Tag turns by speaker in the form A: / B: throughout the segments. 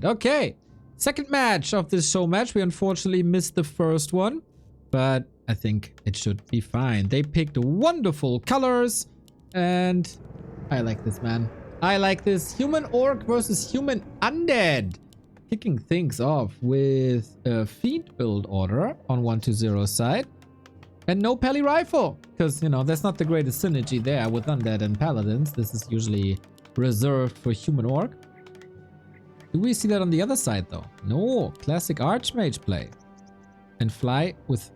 A: Okay, second match of this show match. We unfortunately missed the first one, but I think it should be fine. They picked wonderful colors, and I like this, man. I like this. Human orc versus human undead. Kicking things off with a fiend build order on 120 side. And no pally rifle, because, you know, there's not the greatest synergy there with undead and paladins. This is usually reserved for human orc. Do we see that on the other side, though? No, classic archmage play. And fly with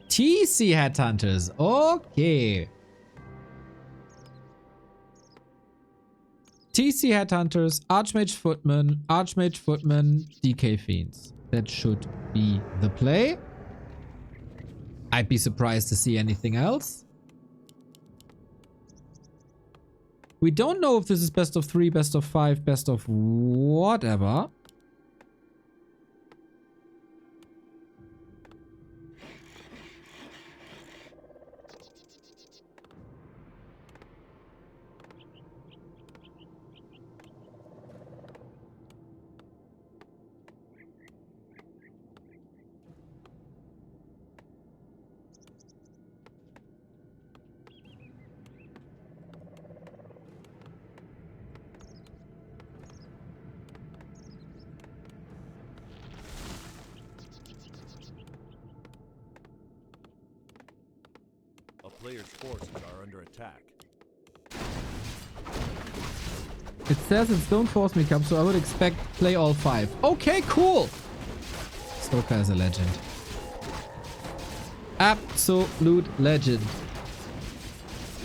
A: TC headhunters. Okay. TC headhunters, archmage footman, DK fiends. That should be the play. I'd be surprised to see anything else. We don't know if this is best of 3, best of 5, best of whatever.
B: Players' forces are under attack.
A: It says it's don't force me come, so I would expect play all 5. Okay, cool. Stoker is a legend. Absolute legend.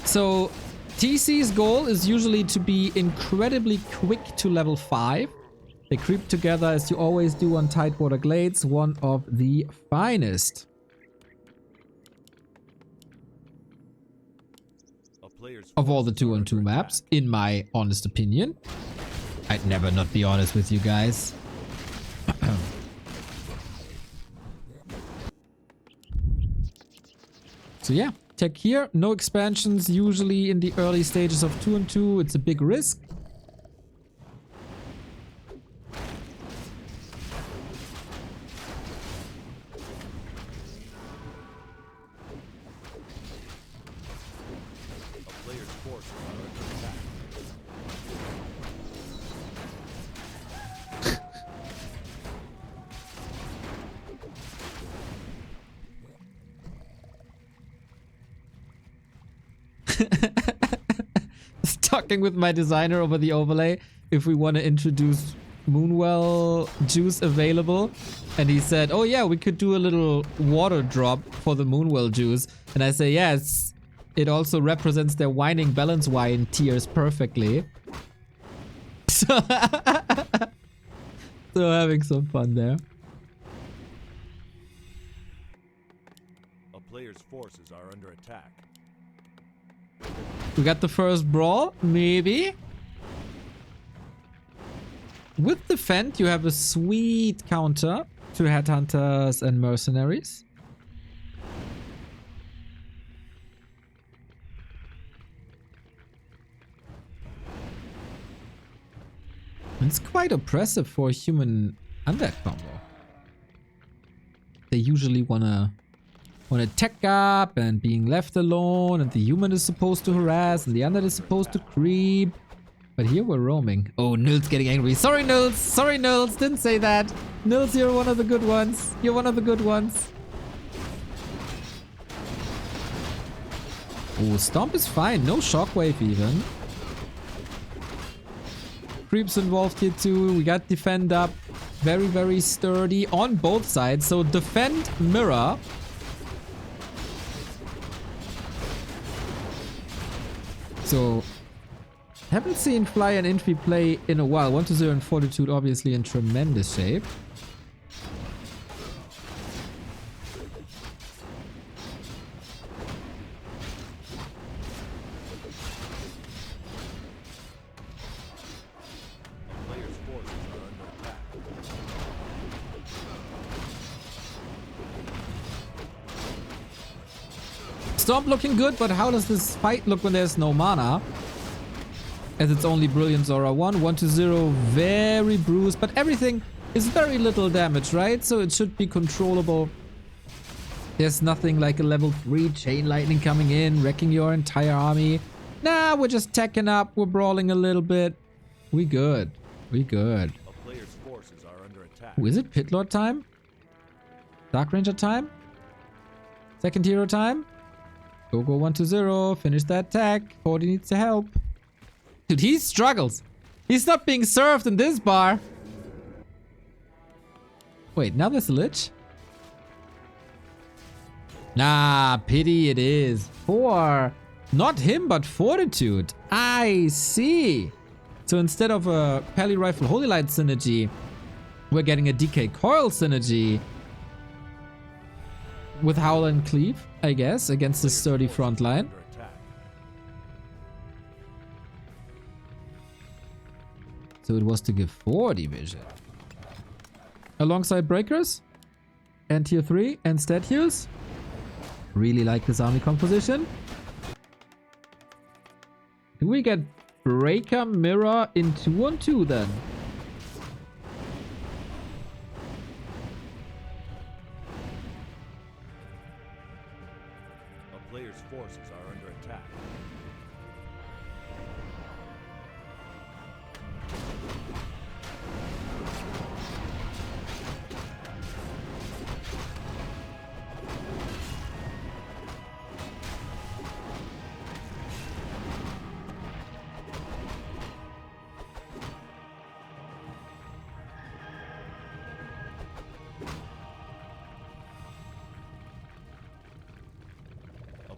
A: So TC's goal is usually to be incredibly quick to level 5. They creep together as you always do on Tidewater Glades, one of the finest. Of all the 2-on-2 maps, in my honest opinion. I'd never not be honest with you guys. So yeah, tech here. No expansions usually in the early stages of 2-on-2. It's a big risk. Talking with my designer over the overlay if we want to introduce Moonwell juice available, and he said, oh yeah, we could do a little water drop for the Moonwell juice, and I say yes, it also represents their whining balance wine tiers perfectly. So having some fun there.
B: A player's forces are under attack.
A: We got the first brawl, maybe. With Defend, you have a sweet counter to headhunters and mercenaries. It's quite oppressive for a human undead combo. They usually wanna tech up and being left alone, and the human is supposed to harass and the undead is supposed to creep. But here we're roaming. Oh, Nils getting angry. Sorry, Nils. Sorry, Nils. Didn't say that. Nils, you're one of the good ones. You're one of the good ones. Oh, Stomp is fine. No shockwave even. Creeps involved here too. We got Defend up. Very, very sturdy on both sides. So Defend, Mirror. So, haven't seen Fly and Infi play in a while. 120 and Fortitude obviously in tremendous shape. Stomp looking good, but how does this fight look when there's no mana? as it's only Brilliant Zora 1. 1-0, very bruised, but everything is very little damage, right? So it should be controllable. There's nothing like a level 3 Chain Lightning coming in, wrecking your entire army. Nah, we're just teching up. We're brawling a little bit. We good. We good.
B: A player's forces are under attack.
A: Is it Pit Lord time? Dark Ranger time? Second hero time? Go 1-0. Finish that tag. 40 needs the help. Dude, he struggles. He's not being served in this bar. Wait, now there's a Lich? Nah, pity it is. For not him, but Fortitude. I see. So instead of a Pally Rifle Holy Light synergy, we're getting a DK Coil synergy with Howl and Cleave, I guess, against the sturdy front line. So it was to give 40 vision. Alongside Breakers and Tier 3 and Statues. Really like this army composition. Do we get Breaker Mirror in 2-on-2 then?
B: A player's forces are under attack.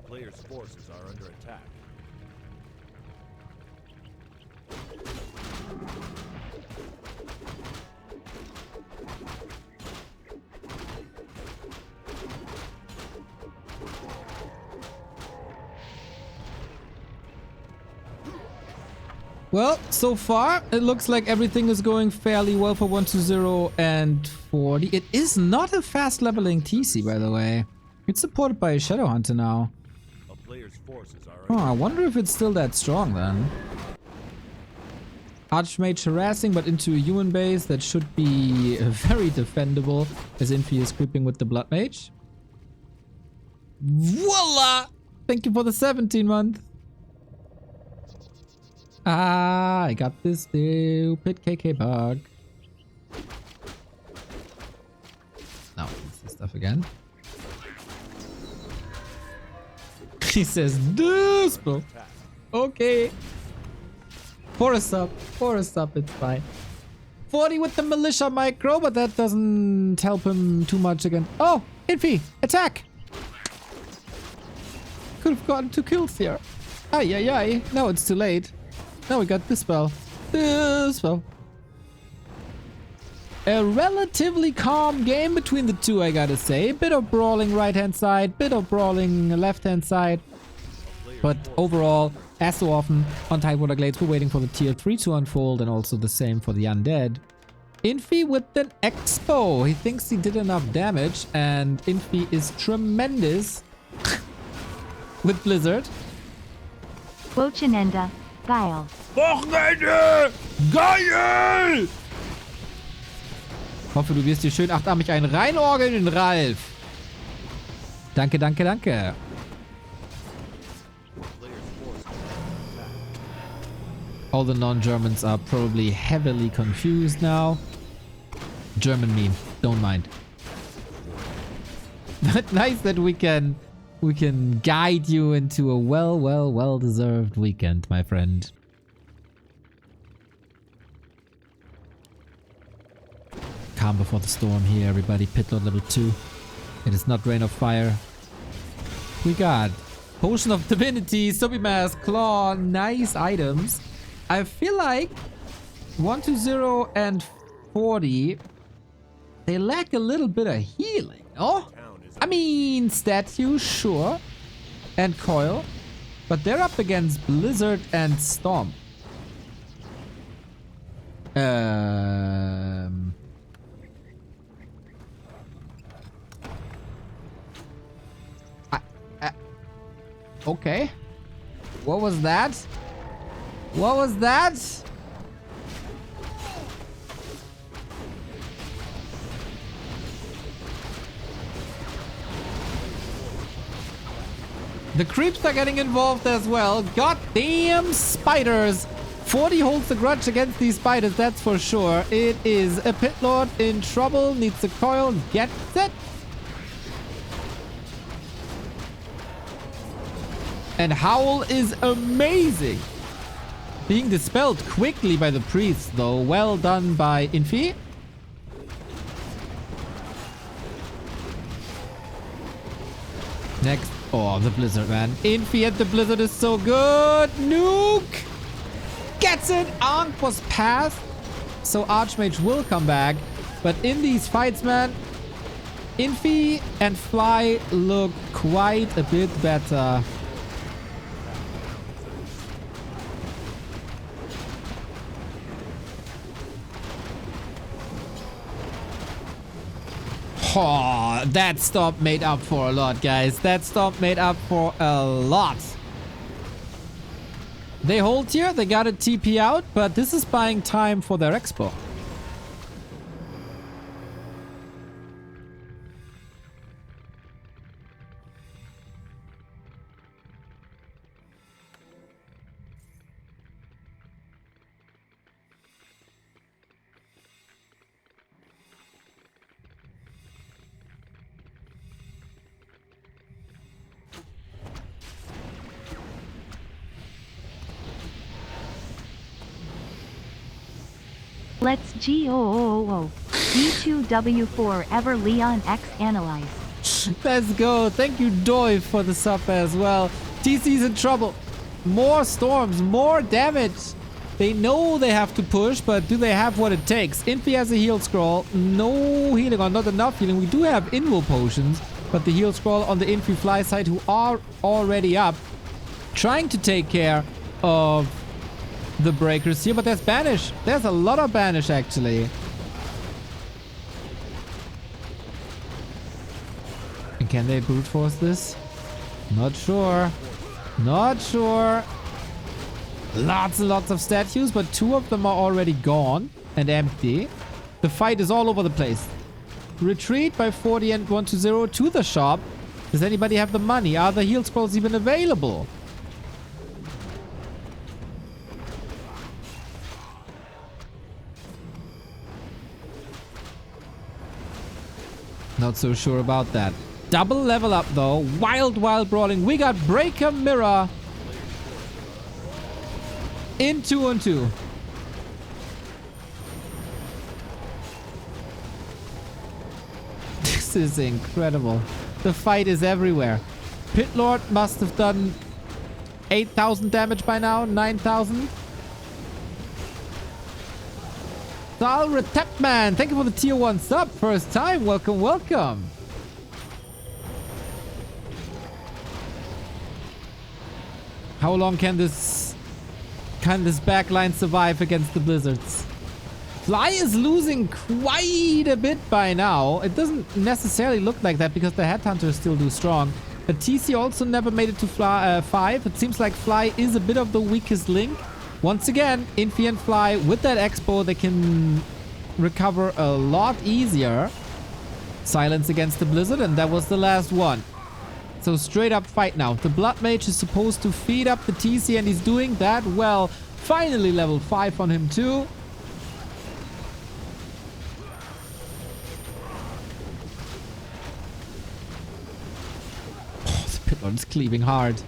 B: Player's forces are under attack.
A: Well, so far, it looks like everything is going fairly well for 1-0 and 40. It is not a fast leveling TC, by the way. It's supported by a Shadow Hunter now.
B: Player's forces are
A: Oh, I wonder if it's still that strong then. Archmage harassing, but into a human base that should be very defendable as Infi is creeping with the Blood Mage. Voila! Thank you for the 17-month. Ah, I got this stupid KK bug. Now, it's this stuff again. He says, this, bro. Okay. Forest up, it's fine. 40 with the militia micro, but that doesn't help him too much again. Oh, Infi, attack! Could have gotten 2 kills here. Ay, ay, ay. Now it's too late. Now we got this spell. This spell. A relatively calm game between the two, I gotta say. Bit of brawling right-hand side, bit of brawling left-hand side. But overall, as so often on Tidewater Glades, we're waiting for the Tier 3 to unfold, and also the same for the Undead. Infi with an Expo. He thinks he did enough damage, and Infi is tremendous with Blizzard.
C: Wochenende, geil.
A: Wochenende, geil! Hoffe, du wirst dir schön achtarmig einen reinorgeln, Ralf. Danke, danke, danke. All the non-Germans are probably heavily confused now. German meme, don't mind. But nice that we can guide you into a well-deserved weekend, my friend. Calm before the storm here, everybody. Pit Lord level 2. It is not Rain of Fire. We got Potion of Divinity, Zombie Mask, Claw, nice items. I feel like 1-0 and 40, they lack a little bit of healing, no? I mean, Statues, sure, and Coil, but they're up against Blizzard and Storm. Okay. What was that? What was that? The creeps are getting involved as well. Goddamn spiders. 40 holds the grudge against these spiders, that's for sure. It is a pit lord in trouble. Needs a coil. Gets it. And Howl is amazing. Being dispelled quickly by the priest, though. Well done by Infi. Next. Oh, the blizzard, man. Infi at the blizzard is so good. Nuke. Gets it. Ankh was passed. So Archmage will come back. But in these fights, man, Infi and Fly look quite a bit better. Oh, that stop made up for a lot, guys. That stop made up for a lot. They hold here. They got a TP out, but this is buying time for their expo.
C: Let's go. D2W4 ever Leon X analyze.
A: Let's go. Thank you, Doi, for the sub as well. TC's in trouble. More storms, more damage. They know they have to push, but do they have what it takes? Infi has a heal scroll. No healing, or not enough healing. We do have invo potions, but the heal scroll on the Infi Fly side, who are already up, trying to take care of the breakers here, but there's banish. There's a lot of banish, actually. And can they brute force this? Not sure. Not sure. Lots and lots of statues, but 2 of them are already gone and empty. The fight is all over the place. Retreat by 40 and 120 to the shop. Does anybody have the money? Are the heal scrolls even available? Not so sure about that. Double level up though. Wild brawling. We got Breaker Mirror in 2-on-2. This is incredible. The fight is everywhere. Pit Lord must have done 8,000 damage by now. 9,000. Salre Tapman, thank you for the tier 1 sub. First time. Welcome, welcome. How long can this backline survive against the blizzards? Fly is losing quite a bit by now. It doesn't necessarily look like that because the headhunters still do strong. But TC also never made it to 5. It seems like Fly is a bit of the weakest link. Once again, Infi and Fly, with that expo, they can recover a lot easier. Silence against the blizzard, and that was the last one. So straight up fight now. The Blood Mage is supposed to feed up the TC, and he's doing that well. Finally level 5 on him too. Oh, the Pit Lord is cleaving hard.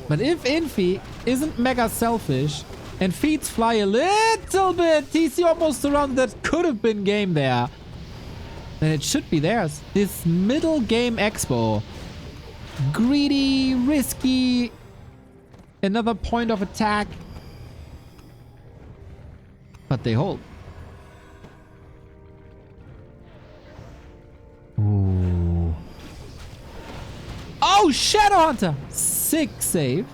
A: But if Infi isn't mega selfish and feeds Fly a little bit, TC almost around that could have been game there, then it should be theirs. This middle game expo. Greedy, risky, another point of attack. But they hold. Ooh. Oh, Shadowhunter! Sick save.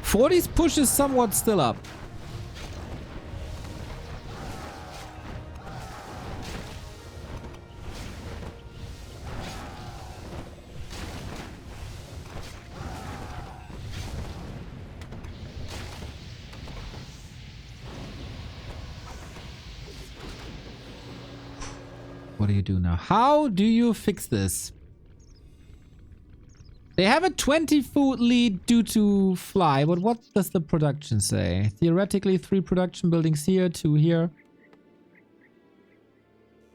A: Forty's push is somewhat still up. what do you do now? How do you fix this? They have a 20-food lead due to Fly, but what does the production say? Theoretically, 3 production buildings here, 2 here.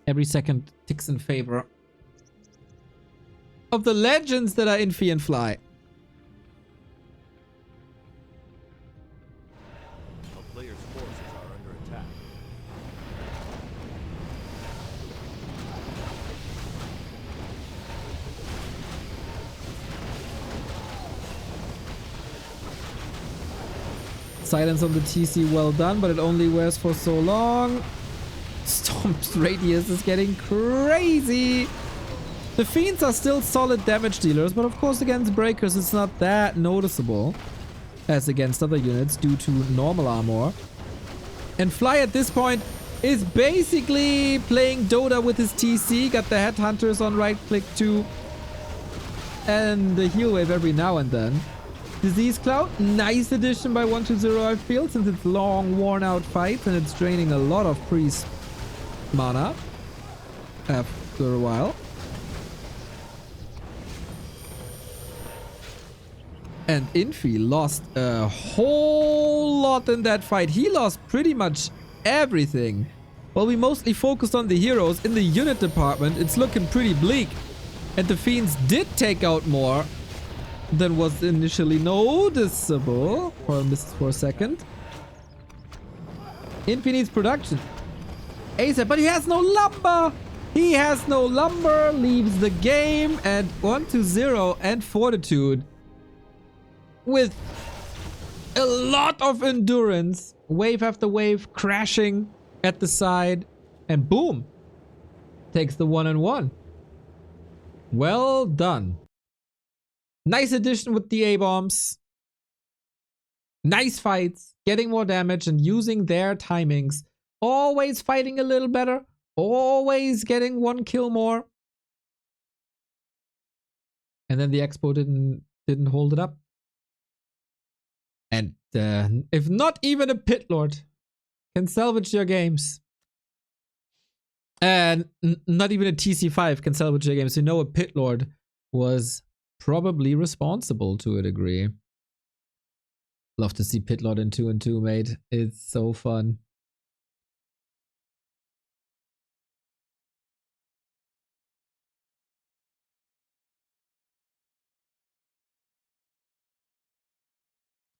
A: Every second ticks in favor of the legends that are Infi and Fly.
B: A player's forces are under attack.
A: Silence on the TC, well done, but it only wears for so long. Storm's radius is getting crazy. The Fiends are still solid damage dealers, but of course against Breakers it's not that noticeable as against other units due to normal armor. And Fly at this point is basically playing Dota with his TC, got the Headhunters on right click too, and the heal wave every now and then. Disease Cloud, nice addition by 120 I feel, since it's long worn out fights and it's draining a lot of priest mana after a while. And Infi lost a whole lot in that fight. He lost pretty much everything. While we mostly focused on the heroes, in the unit department, it's looking pretty bleak. And the Fiends did take out more than was initially noticeable. For a second. Infi needs production. ASAP, but he has no lumber! He has no lumber, leaves the game, and 120 and Fortitude with a lot of endurance, wave after wave, crashing at the side, and boom, takes the 1-on-1. Well done. Nice addition with the A-bombs. Nice fights, getting more damage and using their timings. Always fighting a little better, always getting 1 kill more. And then the Expo didn't hold it up. And if not even a Pit Lord can salvage your games. And not even a TC5 can salvage your games. You know a Pit Lord was probably responsible to a degree. Love to see Pit Lord in 2-on-2, mate. It's so fun.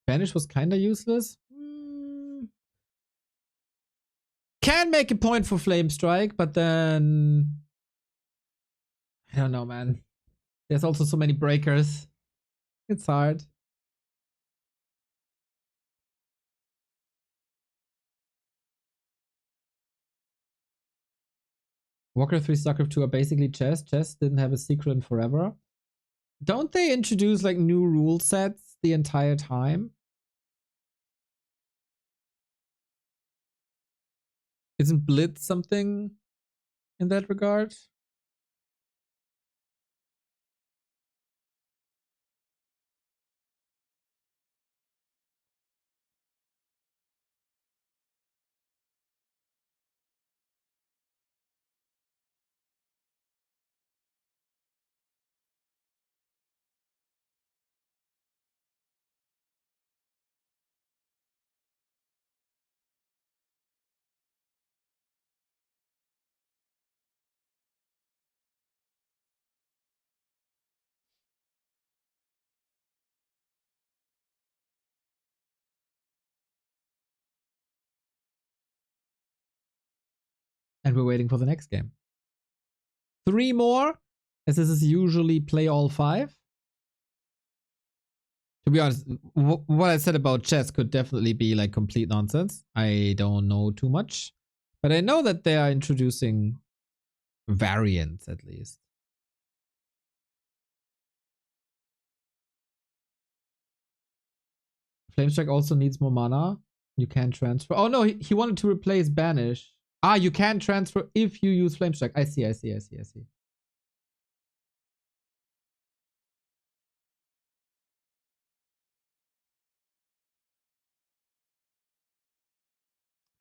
A: Banish was kinda useless. Can make a point for Flame Strike, but then I don't know, man. There's also so many breakers. It's hard. Warcraft 3, StarCraft 2 are basically chess. Chess didn't have a secret in forever. Don't they introduce like new rule sets the entire time? Isn't Blitz something in that regard? And we're waiting for the next game. 3 more, as this is usually play all 5. To be honest, what I said about chess could definitely be like complete nonsense. I don't know too much. But I know that they are introducing variants at least. Flamestrike also needs more mana. You can transfer. Oh no, he wanted to replace Banish. Ah, you can transfer if you use Flamestrike. I see.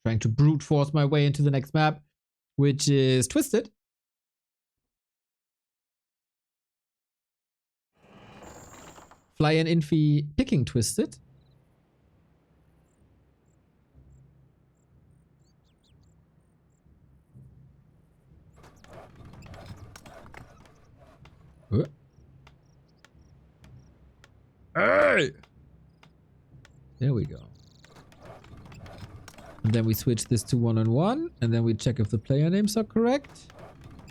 A: Trying to brute force my way into the next map, which is Twisted. Fly and Infi picking Twisted. Hey! There we go. And then we switch this to 1-on-1, and then we check if the player names are correct.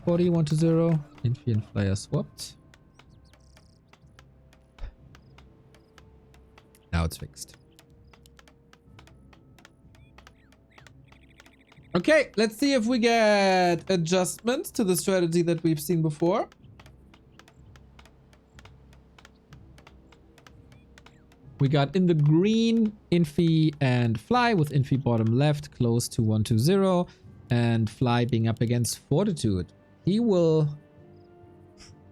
A: 40, 1-0. Infi and Fly are swapped. Now it's fixed. Okay, let's see if we get adjustments to the strategy that we've seen before. We got in the green Infi and Fly, with Infi bottom left close to 1-0, and Fly being up against Fortitude. He will...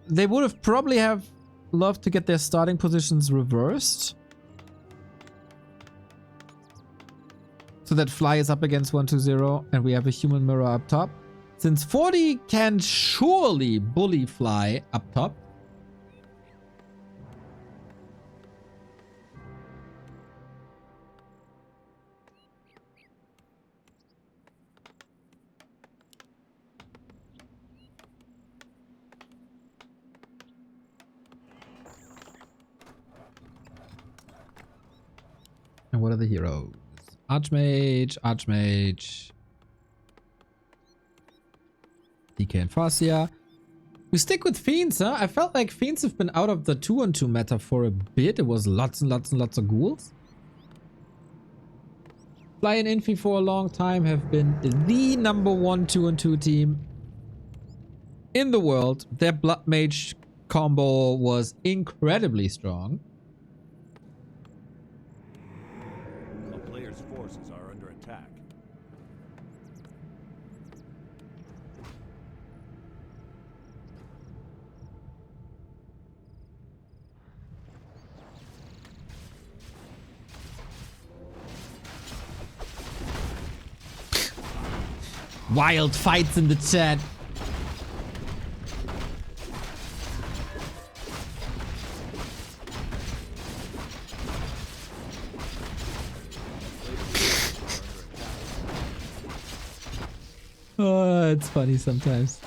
A: They would have probably have loved to get their starting positions reversed, so that Fly is up against 1-0 and we have a human mirror up top. Since 40 can surely bully Fly up top. And what are the heroes? Archmage, Archmage, DK and Farsia. We stick with Fiends, huh? I felt like Fiends have been out of the 2-on-2 meta for a bit. It was lots and lots and lots of ghouls. Fly and Infi for a long time have been the #1 2-on-2 team in the world. Their Blood Mage combo was incredibly strong.
B: Forces are under attack.
A: Wild fights in the chat. Oh, it's funny sometimes.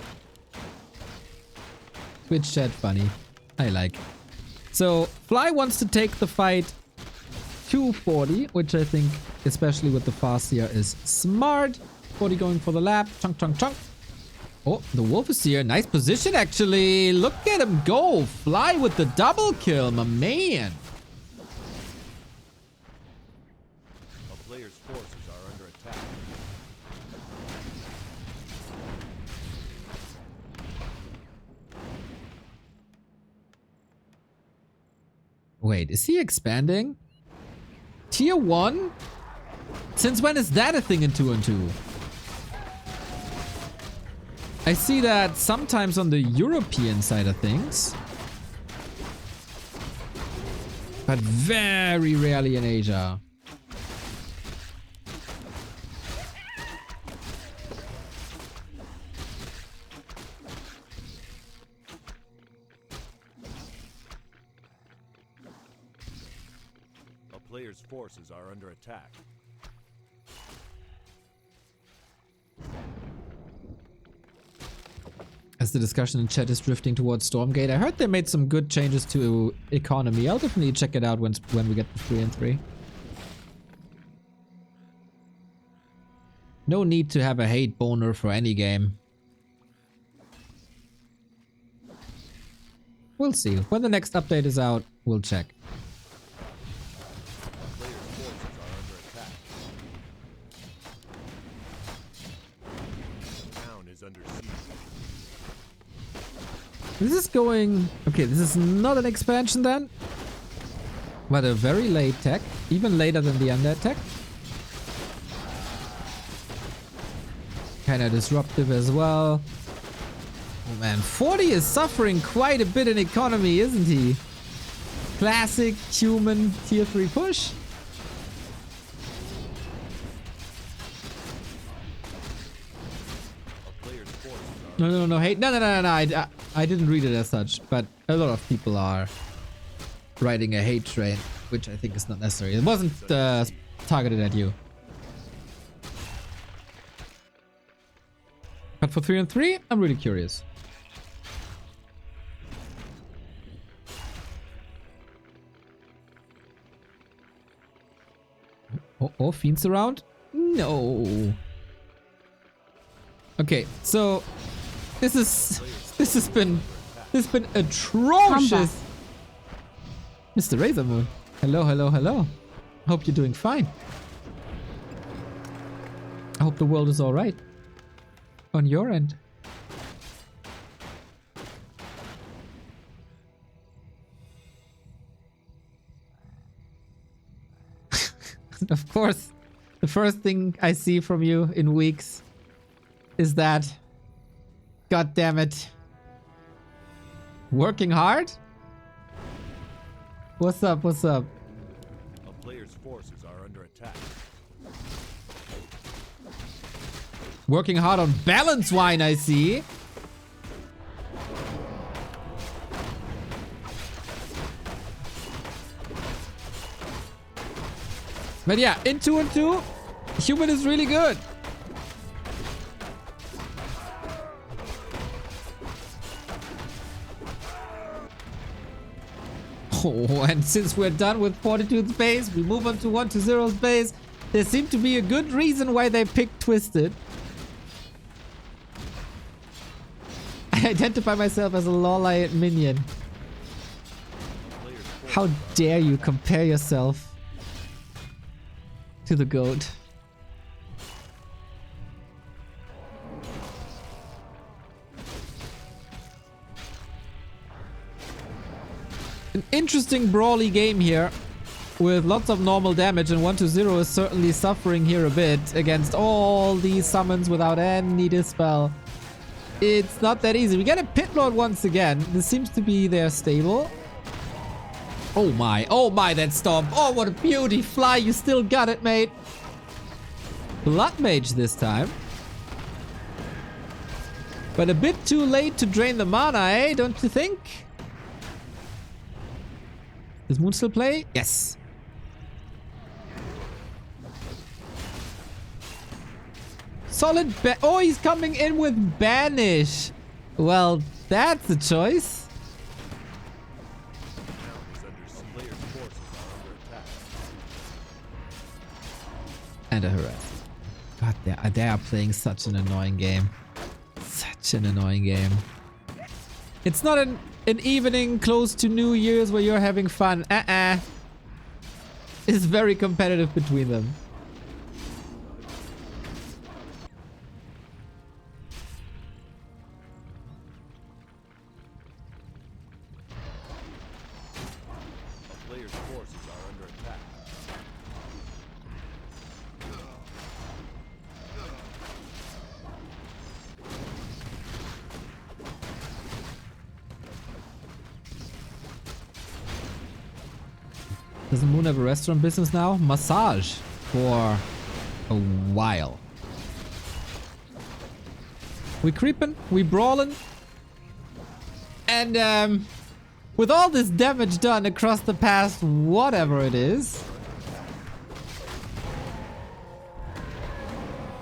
A: Twitch chat funny. I like. So, Fly wants to take the fight to 40, which I think, especially with the Farseer, is smart. 40 going for the lap. Chunk, chunk, chunk. Oh, the Wolf is here. Nice position, actually. Look at him go. Fly with the double kill, my man.
B: A player's forces are under attack.
A: Wait, is he expanding? Tier 1? Since when is that a thing in 2-on-2? I see that sometimes on the European side of things, but very rarely in Asia.
B: A player's forces are under attack.
A: As the discussion in chat is drifting towards Stormgate, I heard they made some good changes to economy. I'll definitely check it out when we get the 3-3. No need to have a hate boner for any game. We'll see. When the next update is out, we'll check.
B: Player's forces are under attack. The town is under siege.
A: This is going... Okay, this is not an expansion then. But a very late tech. Even later than the undead tech. Kind of disruptive as well. Oh man, 40 is suffering quite a bit in economy, isn't he? Classic human tier 3 push. No, hate. No. I didn't read it as such, but a lot of people are. riding a hate train, which I think is not necessary. It wasn't targeted at you. But for 3 on 3, I'm really curious. Oh, fiends around? No. Okay, so this has been atrocious. Mr. Razor Moon. Hello, hello, hello. Hope you're doing fine. I hope the world is all right on your end. Of course, the first thing I see from you in weeks is that, god damn it, working hard? What's up, what's up?
B: A player's forces are under attack.
A: Working hard on balance wine, I see. But yeah, in 2 on 2, human is really good. Oh, and since we're done with Fortitude's base, we move on to 1 to 0's base. There seemed to be a good reason why they picked Twisted. I identify myself as a Lawlight minion. How dare you compare yourself to the goat? An interesting brawly game here with lots of normal damage, and 1 to 0 is certainly suffering here a bit against all these summons without any dispel. It's not that easy. We get a Pit Lord once again. This seems to be their stable. Oh my, that stomp. Oh, what a beauty. Fly, you still got it, mate. Blood Mage this time. But a bit too late to drain the mana, eh? Don't you think? Does Moon still play? Yes. Solid oh, he's coming in with Banish. Well, that's a choice. And a harass. God, they are playing such an annoying game. Such an annoying game. It's not an evening close to New Year's where you're having fun. It's very competitive between them.
B: A player's forces are under attack.
A: Doesn't Moon have a restaurant business now? Massage for a while. We creeping, we brawling, and with all this damage done across the past whatever it is,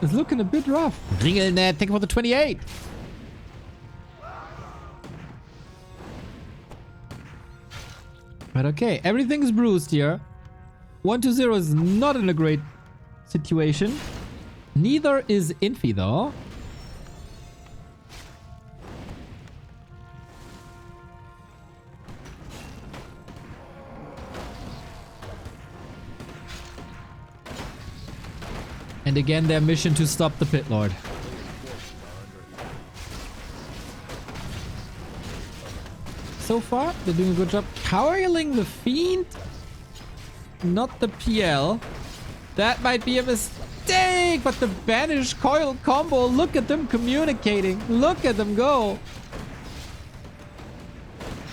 A: it's looking a bit rough. Ringelnet, thank you for the 28. But okay, everything's bruised here. 1 to 0 is not in a great situation. Neither is Infi though. And again, their mission to stop the Pit Lord. So far, they're doing a good job. Coiling the Fiend? Not the PL. That might be a mistake, but the Banish Coil combo, look at them communicating. Look at them go.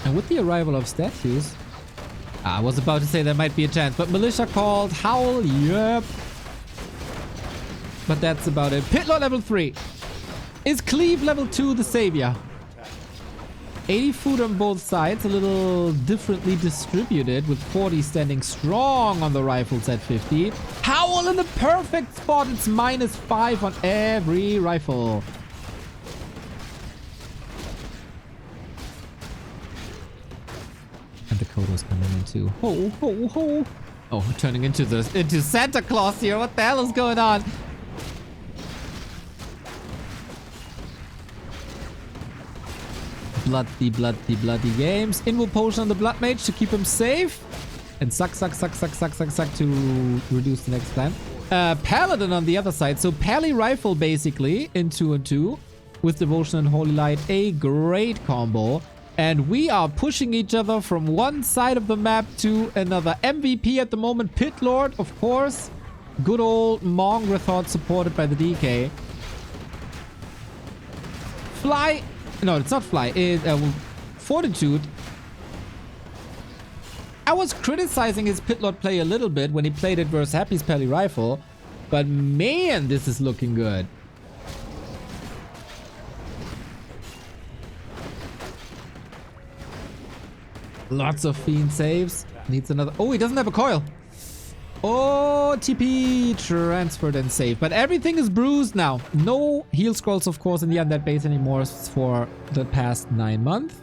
A: And with the arrival of statues, I was about to say there might be a chance, but Militia called, Howl, yep. But that's about it. Pit Lord level 3. Is Cleave level 2 the savior? 80 food on both sides, a little differently distributed, with 40 standing strong on the rifles at 50. Howl in the perfect spot. It's -5 on every rifle. And the Kodo's coming in too. Ho, ho, ho. Oh, we're turning into Santa Claus here. What the hell is going on? Bloody games. Invo potion on the Blood Mage to keep him safe. And suck to reduce the next plan. Paladin on the other side. So Pally Rifle basically in 2 and 2 with Devotion and Holy Light. A great combo. And we are pushing each other from one side of the map to another. MVP at the moment. Pit Lord, of course. Good old Mongrathod supported by the DK. Fly... No, it's not Fly. It's Fortitude. I was criticizing his Pit Lord play a little bit when he played it versus Happy's Pally Rifle. But man, this is looking good. Lots of Fiend saves. Needs another... Oh, he doesn't have a coil. Oh, TP transferred and saved. But everything is bruised now. No heal scrolls, of course, in the Undead base anymore for the past 9 months.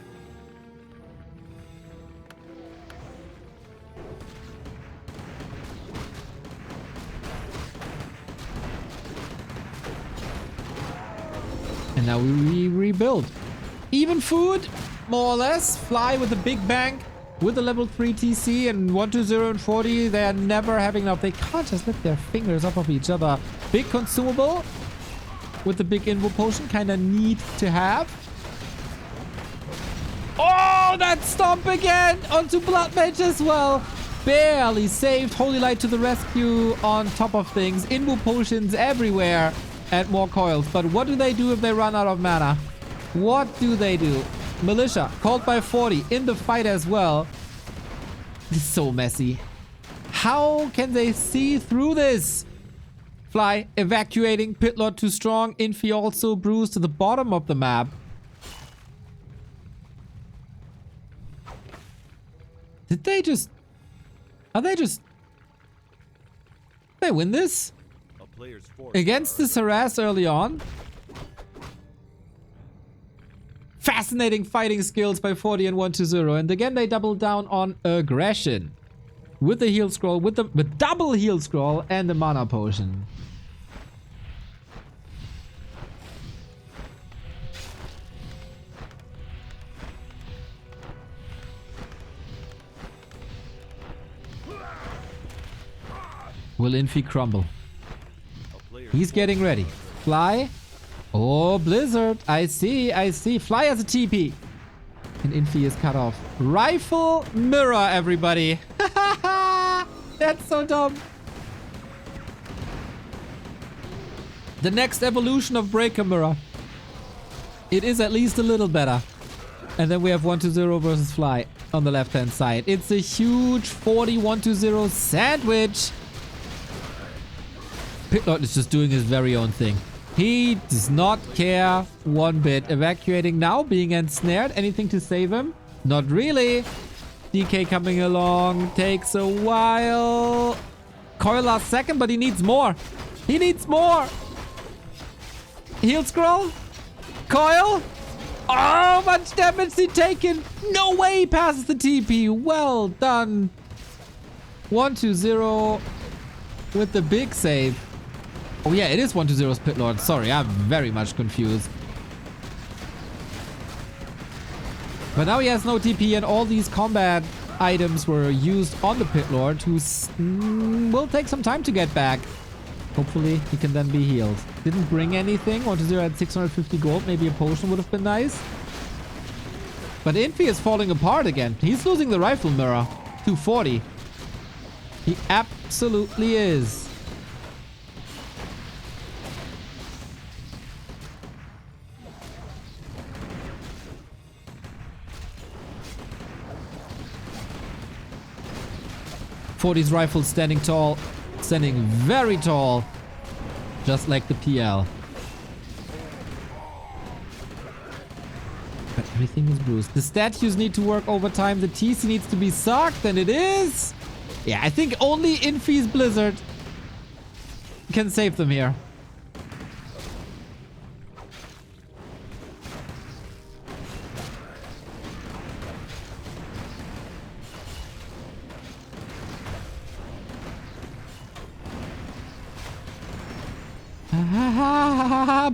A: And now we rebuild. Even food, more or less. Fly with a big bank. With the level 3 TC and 120 and 40, they are never having enough. They can't just lift their fingers off of each other. Big consumable with the big invo potion. Kind of need to have. Oh, that stomp again onto Blood Mage as well. Barely saved. Holy Light to the rescue on top of things. Invo potions everywhere and more coils. But what do they do if they run out of mana? What do they do? Militia, called by 40, in the fight as well. This is so messy. How can they see through this? Fly, evacuating. Pit Lord too strong. Infi also bruised to the bottom of the map. Did they just... Are they just... They win this? Against this harass early on? Fascinating fighting skills by 40 and 120. And again, they double down on aggression. With the heal scroll, with double heal scroll and the mana potion. Will Infi crumble? He's getting ready. Fly. Oh, Blizzard. I see. Fly has a TP. And Infi is cut off. Rifle mirror, everybody. That's so dumb. The next evolution of Breaker Mirror. It is at least a little better. And then we have 120 versus Fly on the left-hand side. It's a huge 40-120 sandwich. Pit Lord is just doing his very own thing. He does not care one bit. Evacuating now, being ensnared. Anything to save him? Not really. DK coming along. Takes a while. Coil last second, but he needs more. He needs more. Heal scroll. Coil. Oh, much damage he taken. No way he passes the TP. Well done. 120 with the big save. Oh yeah, it is 120's Pit Lord. Sorry, I'm very much confused. But now he has no TP and all these combat items were used on the Pit Lord, who will take some time to get back. Hopefully he can then be healed. Didn't bring anything. 120 had 650 gold. Maybe a potion would have been nice. But Infi is falling apart again. He's losing the rifle mirror. 240. He absolutely is. Forty's rifle standing tall, standing very tall, just like the PL. But Everything is bruised. The statues need to work overtime. The TC needs to be sucked, and it is. Yeah, I think only Infi's Blizzard can save them here.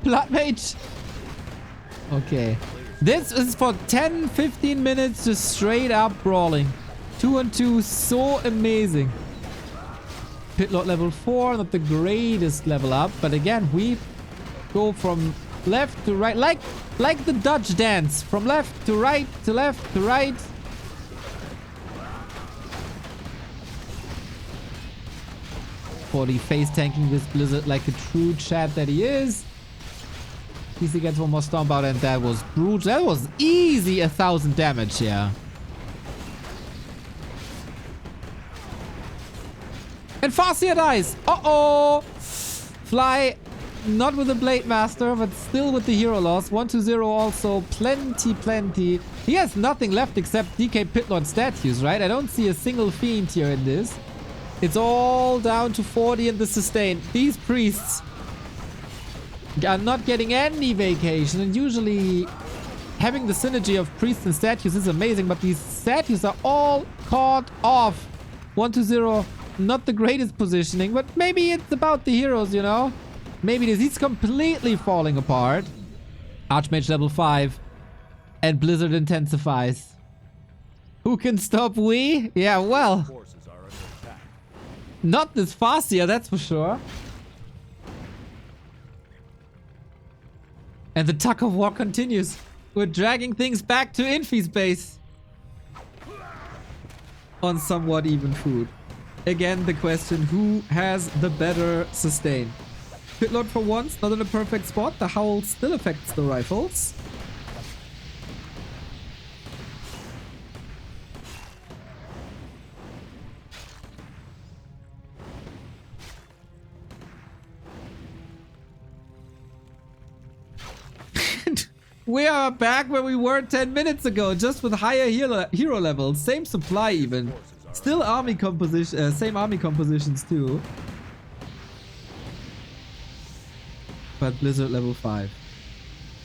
A: Blood Mage. Okay. This is for 10-15 minutes just straight up brawling. 2-on-2, so amazing. Pitlord level 4, not the greatest level up, but again, we go from left to right, like the Dutch dance, from left to right to left to right. Face tanking this Blizzard like a true chat that he is. He gets one more stomp out, and that was brutal. That was easy 1,000 damage here. And Farseer dies. Uh-oh. Fly, not with the Blade Master, but still with the hero loss. 1-0 also. Plenty. He has nothing left except DK Pitlord statues, right? I don't see a single fiend here in this. It's all down to 40 and the sustain. These priests are not getting any vacation, and usually having the synergy of priests and statues is amazing, but these statues are all caught off. 1-0, not the greatest positioning, but maybe it's about the heroes, you know? Maybe he's completely falling apart. Archmage level 5 and Blizzard intensifies. Who can stop we? Yeah, well, not this Farseer, that's for sure. And the tug of war continues. We're dragging things back to Infi's base. On somewhat even food. Again, the question, who has the better sustain? Pitlord for once, not in a perfect spot. The Howl still affects the rifles. We are back where we were 10 minutes ago, just with higher hero levels. Same supply even. Still army composition, same army compositions too. But Blizzard level 5.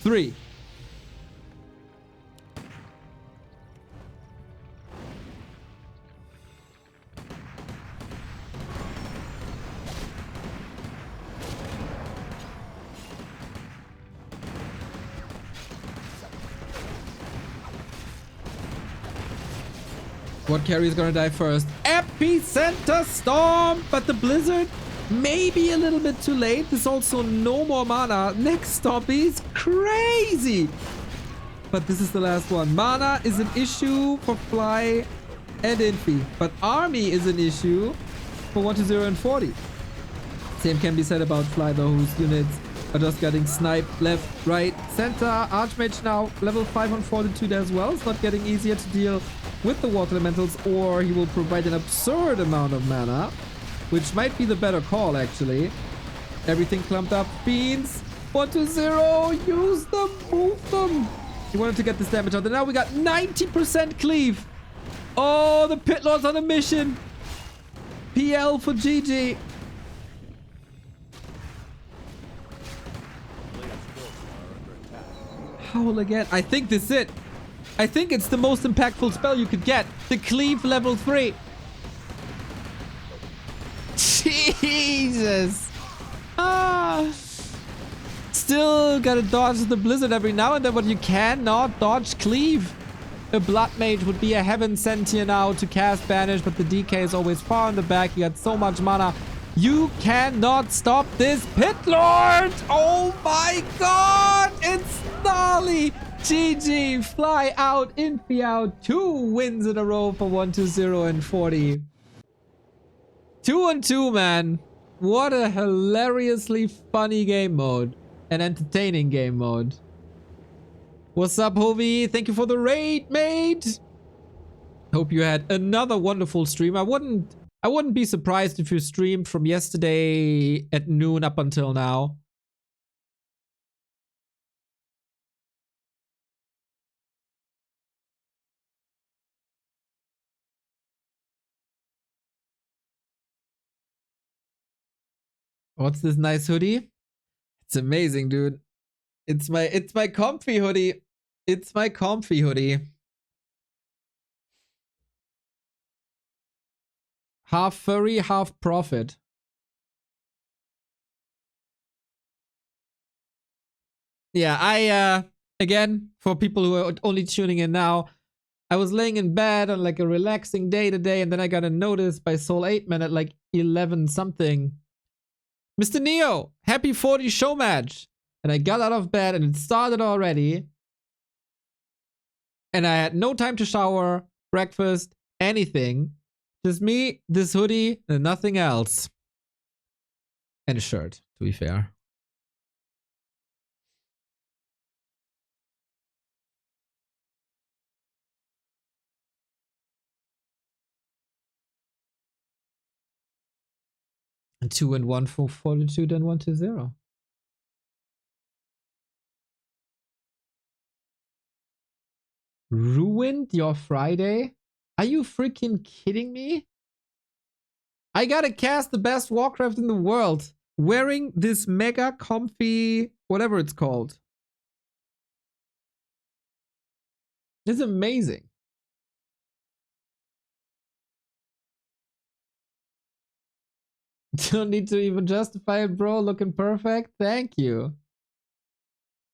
A: 3. What carry is gonna die first? Epicenter Storm! But the Blizzard maybe a little bit too late. There's also no more mana. Next stop is crazy! But this is the last one. Mana is an issue for Fly and Infi. But Army is an issue for 1-0 and 40. Same can be said about Fly though, whose units are just getting sniped left, right, center. Archmage now level 5 on Fortitude as well. It's not getting easier to deal with the water elementals, or he will provide an absurd amount of mana, which might be the better call actually. Everything clumped up. Fiends 1-0, use them, move them. He wanted to get this damage out, and now we got 90% cleave. Oh, the Pitlord's on a mission. PL for GG. Howl again. I think this is it. I think it's the most impactful spell you could get. The Cleave level 3. Jesus. Still gotta dodge the Blizzard every now and then, but you cannot dodge Cleave. A Blood Mage would be a heaven sent here now to cast Banish, but the DK is always far in the back. You got so much mana. You cannot stop this Pitlord! Oh my god! It's gnarly! GG, Fly out, Infi out. 2 wins in a row for 1-0 and 40. 2-2, man. What a hilariously funny game mode. An entertaining game mode. What's up, Hovey? Thank you for the raid, mate. Hope you had another wonderful stream. I wouldn't be surprised if you streamed from yesterday at noon up until now. What's this nice hoodie? It's amazing, dude. It's my comfy hoodie. It's my comfy hoodie. Half furry, half profit. Yeah, again, for people who are only tuning in now, I was laying in bed on like a relaxing day today, and then I got a notice by Soul8Man at like 11 something. Mr. Neo, happy 40 show match. And I got out of bed and it started already. And I had no time to shower, breakfast, anything. Just me, this hoodie, and nothing else. And a shirt, to be fair. And 2 and 1 for Fortitude and 1 to 0. Ruined your Friday? Are you freaking kidding me? I gotta cast the best Warcraft in the world wearing this mega comfy, whatever it's called. It's amazing. Don't need to even justify it, bro. Looking perfect. Thank you.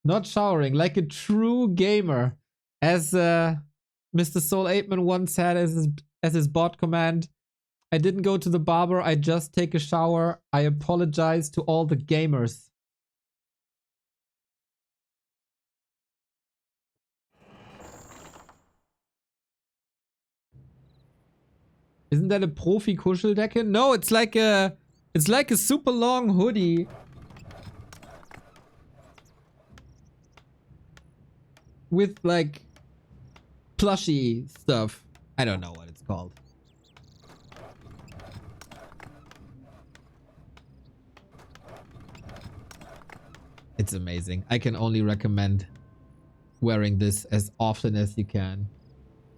A: Not showering, like a true gamer. As Mr. Soul8Man once had as his bot command, I didn't go to the barber, I just take a shower. I apologize to all the gamers. Isn't that a Profi-Kuscheldecke? No, it's like a super long hoodie. With like plushy stuff. I don't know what it's called. It's amazing. I can only recommend wearing this as often as you can.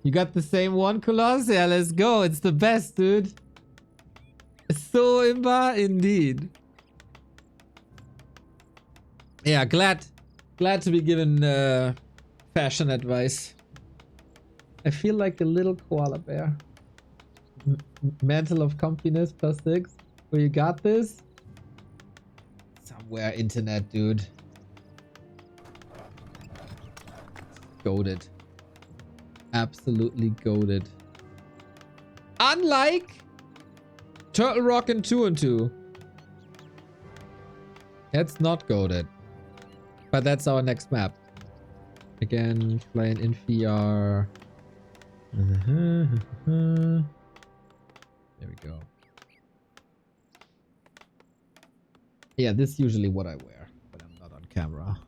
A: You got the same one, Coloss? Yeah, let's go. It's the best, dude. So imba indeed. Yeah, glad to be given fashion advice. I feel like a little koala bear. Mantle of comfiness +6. Where you got this? Somewhere internet, dude. Goated. Absolutely goated. Unlike Turtle Rock and 2 and 2. That's not goated. But that's our next map. Again, Fly and Infi are... There we go. Yeah, this is usually what I wear when I'm not on camera.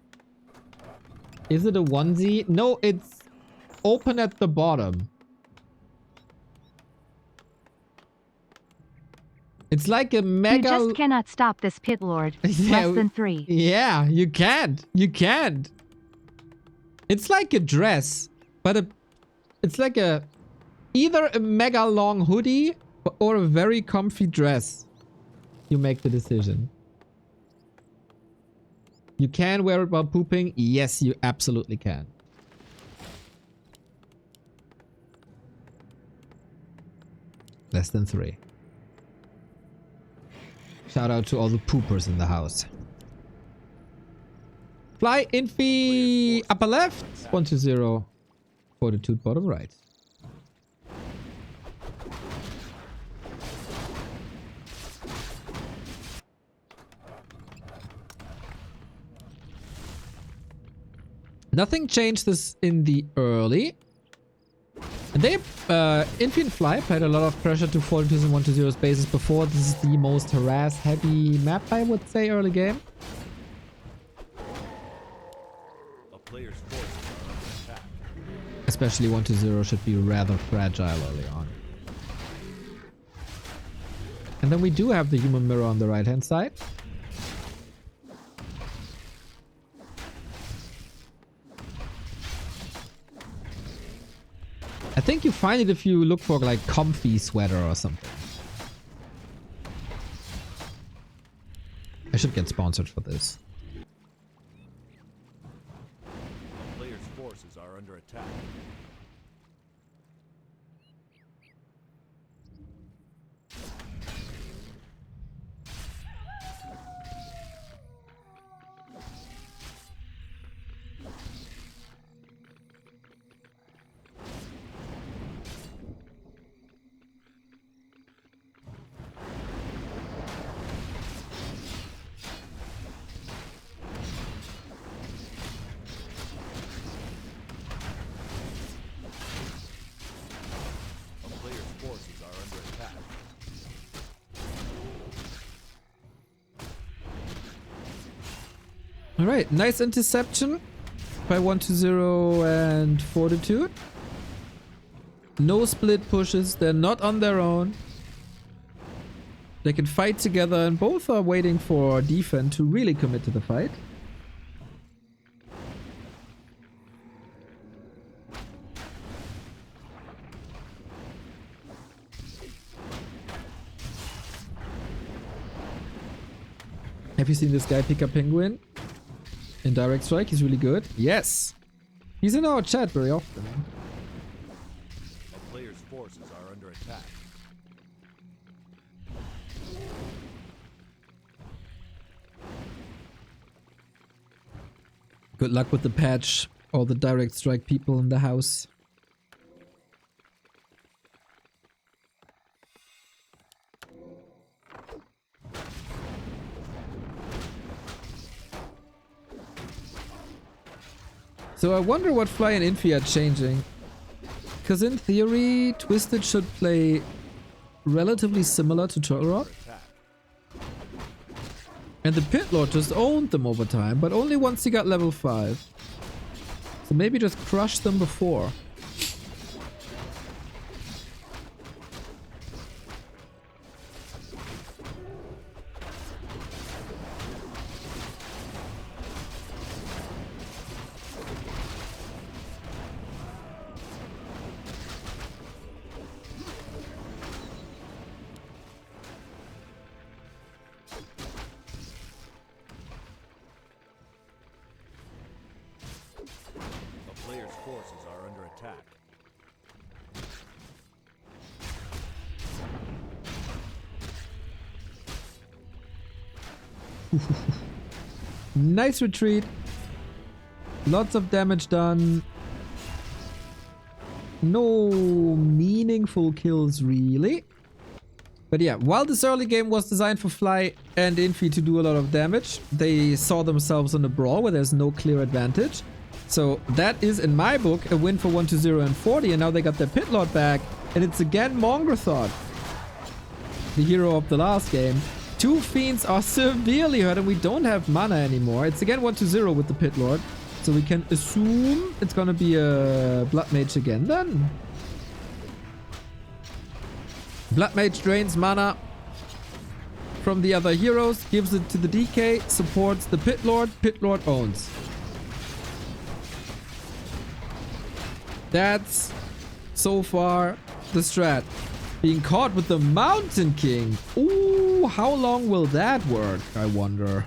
A: Is it a onesie? No, it's open at the bottom. It's like a mega...
C: You just cannot stop this pit lord.
A: Yeah,
C: Less than 3.
A: Yeah, you can't. You can't. It's like a dress, but it's like either a mega long hoodie or a very comfy dress. You make the decision. You can wear it while pooping. Yes, you absolutely can. Less than 3. Shout out to all the poopers in the house. Fly Infi upper left. 1 to 0. Fortitude bottom right. Nothing changed this in the early. And they, Infi and Fly applied a lot of pressure to Fortitude and 1 to 0's bases before. This is the most harass heavy map, I would say, early game.
B: A player's forces are under attack.
A: Especially 1 to 0 should be rather fragile early on. And then we do have the human mirror on the right hand side. I think you find it if you look for like comfy sweater or something. I should get sponsored for this.
B: A player's forces are under attack.
A: Alright, nice interception by 120 and Fortitude. No split pushes, they're not on their own. They can fight together and both are waiting for defense to really commit to the fight. Have you seen this guy pick up Penguin? In direct strike, he's really good. Yes! He's in our chat very often.
B: A player's forces are under attack.
A: Good luck with the patch. All the direct strike people in the house. So I wonder what Fly and Infi are changing. Because in theory, Twisted should play relatively similar to Turtle. And the Pit Lord just owned them over time, but only once he got level 5. So maybe just crush them before.
B: Forces are under attack.
A: Nice retreat. Lots of damage done. No meaningful kills really. But yeah, while this early game was designed for Fly and Infi to do a lot of damage, they saw themselves in a brawl where there's no clear advantage. So that is, in my book, a win for 120 and 40, and now they got their Pit Lord back, and it's again Mongrathot, the hero of the last game. Two Fiends are severely hurt, and we don't have mana anymore. It's again 120 with the Pit Lord, so we can assume it's gonna be a Blood Mage again then. Blood Mage drains mana from the other heroes, gives it to the DK, supports the Pit Lord owns. That's, so far, the strat. Being caught with the Mountain King. Ooh, how long will that work, I wonder.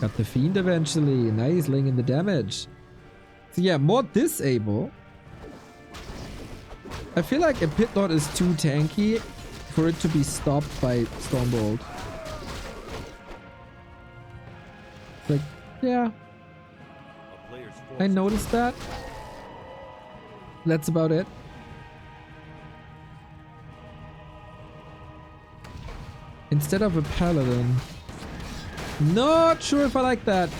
A: Got the Fiend eventually. Nice, laying in the damage. So yeah, more disable. I feel like a Pit Lord is too tanky for it to be stopped by Stormbolt. Like, yeah. I noticed that. That's about it. Instead of a paladin. Not sure if I like that.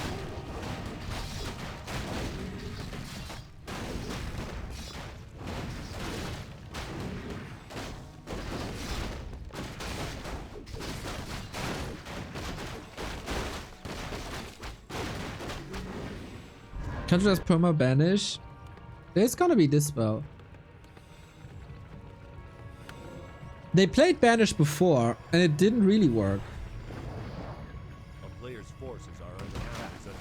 A: Can't you just perma banish? There's gonna be Dispel. They played Banish before, and it didn't really work.
B: A player's forces are under attack.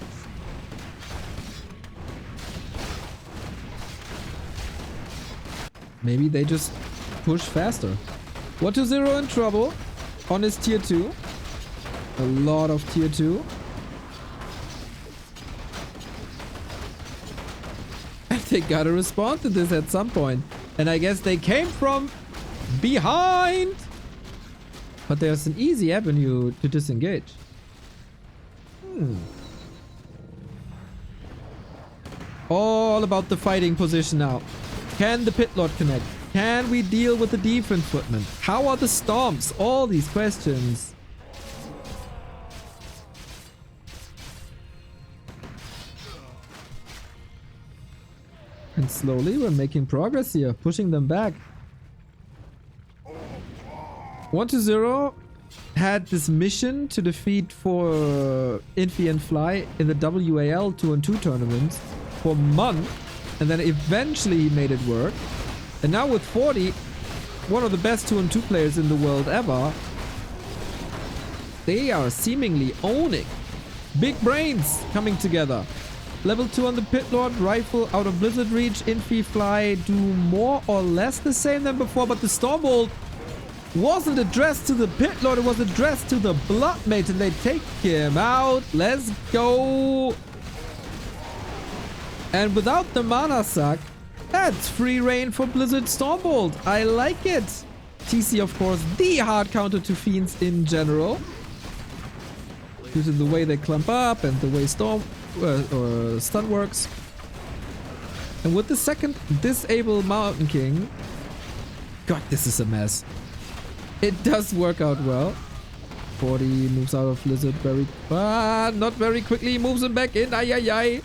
A: Maybe they just push faster. 120 in trouble on his tier 2. A lot of tier 2. And they gotta respond to this at some point. And I guess they came from behind. But there's an easy avenue to disengage. All about the fighting position now. Can the pit lord connect? Can we deal with the defense footman? How are the stomps? All these questions. And slowly we're making progress here, pushing them back. 1-0 had this mission to defeat for Infi and Fly in the WAL 2-on-2 tournaments for months, and then eventually he made it work. And now with 40, one of the best 2-on-2 players in the world ever, they are seemingly owning. Big brains coming together. Level 2 on the pit lord, rifle out of blizzard reach. Infi, Fly do more or less the same than before, but the Stormbolt wasn't addressed to the pit lord, it was addressed to the blood mate, and they take him out. Let's go. And without the mana suck, that's free reign for Blizzard Stormbolt. I like it. TC, of course, the hard counter to Fiends in general, due to the way they clump up and the way Storm or stun works. And with the second disable Mountain King, God, this is a mess. It does work out well. 40 moves out of Blizzard not very quickly. Moves him back in. Ay, ay, ay.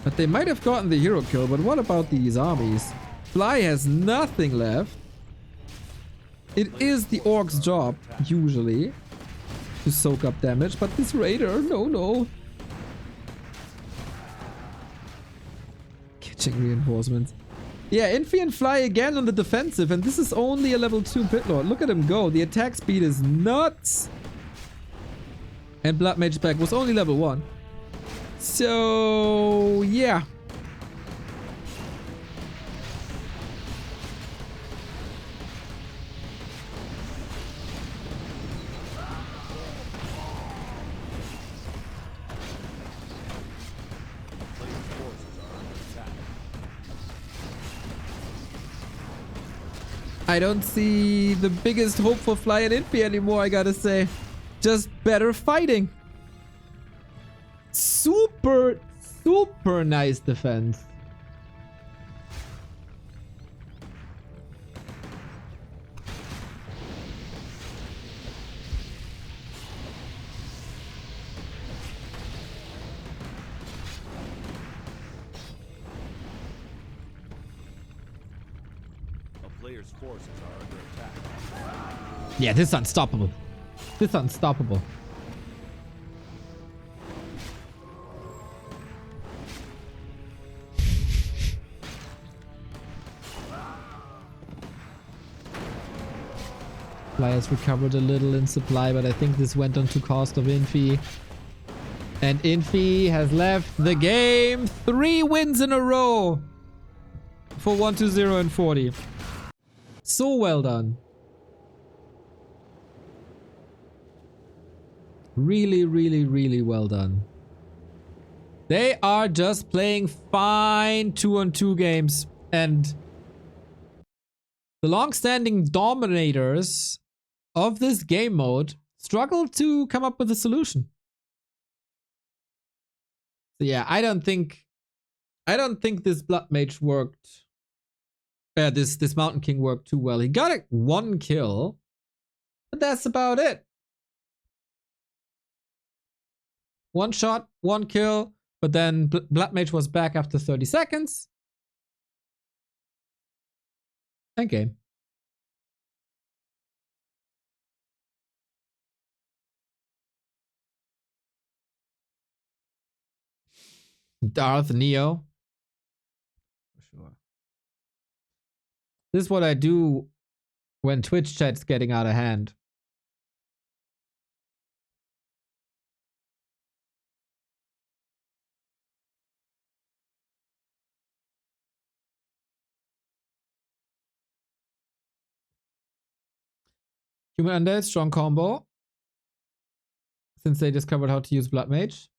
A: But they might have gotten the hero kill, but what about these armies? Fly has nothing left. It is the orc's job, usually, to soak up damage, but this raider, no. Catching reinforcements. Yeah, Infi and Fly again on the defensive, and this is only a level 2 pit lord. Look at him go. The attack speed is nuts. And Blood Mage Pack was only level 1. So, yeah. I don't see the biggest hope for Fly and Infi anymore, I gotta say. Just better fighting. Super nice defense.
B: Players' forces are under attack.
A: Yeah, this is unstoppable. This is unstoppable. Fly has recovered a little in supply, but I think this went on to cost of Infi. And Infi has left the game. 3 wins in a row for 1-0 and 40. So well done. Really, really, really well done. They are just playing fine 2-on-2 games. And the long-standing dominators of this game mode struggle to come up with a solution. So yeah, I don't think this Blood Mage worked. This Mountain King worked too well. He got 1 kill, but that's about it. 1 shot, 1 kill, but then Blood Mage was back after 30 seconds. And game. Darth Neo. For sure. This is what I do when Twitch chat's getting out of hand. Human Undead, strong combo. Since they discovered how to use Blood Mage.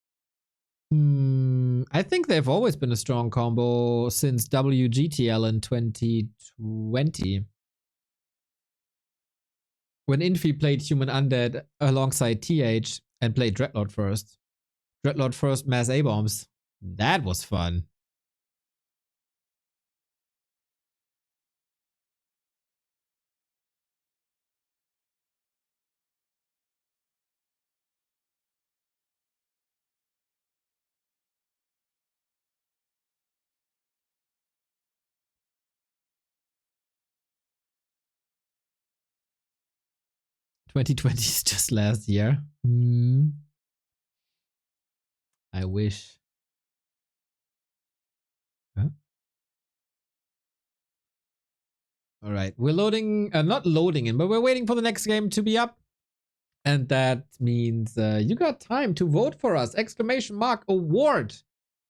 A: I think they've always been a strong combo since WGTL in 2020. When Infi played Human Undead alongside TH and played Dreadlord first. Dreadlord first mass A-bombs. That was fun. "2020 is just last year." I wish. Huh? All right, we're loading, not loading in, but we're waiting for the next game to be up. And that means you got time to vote for us. Exclamation mark award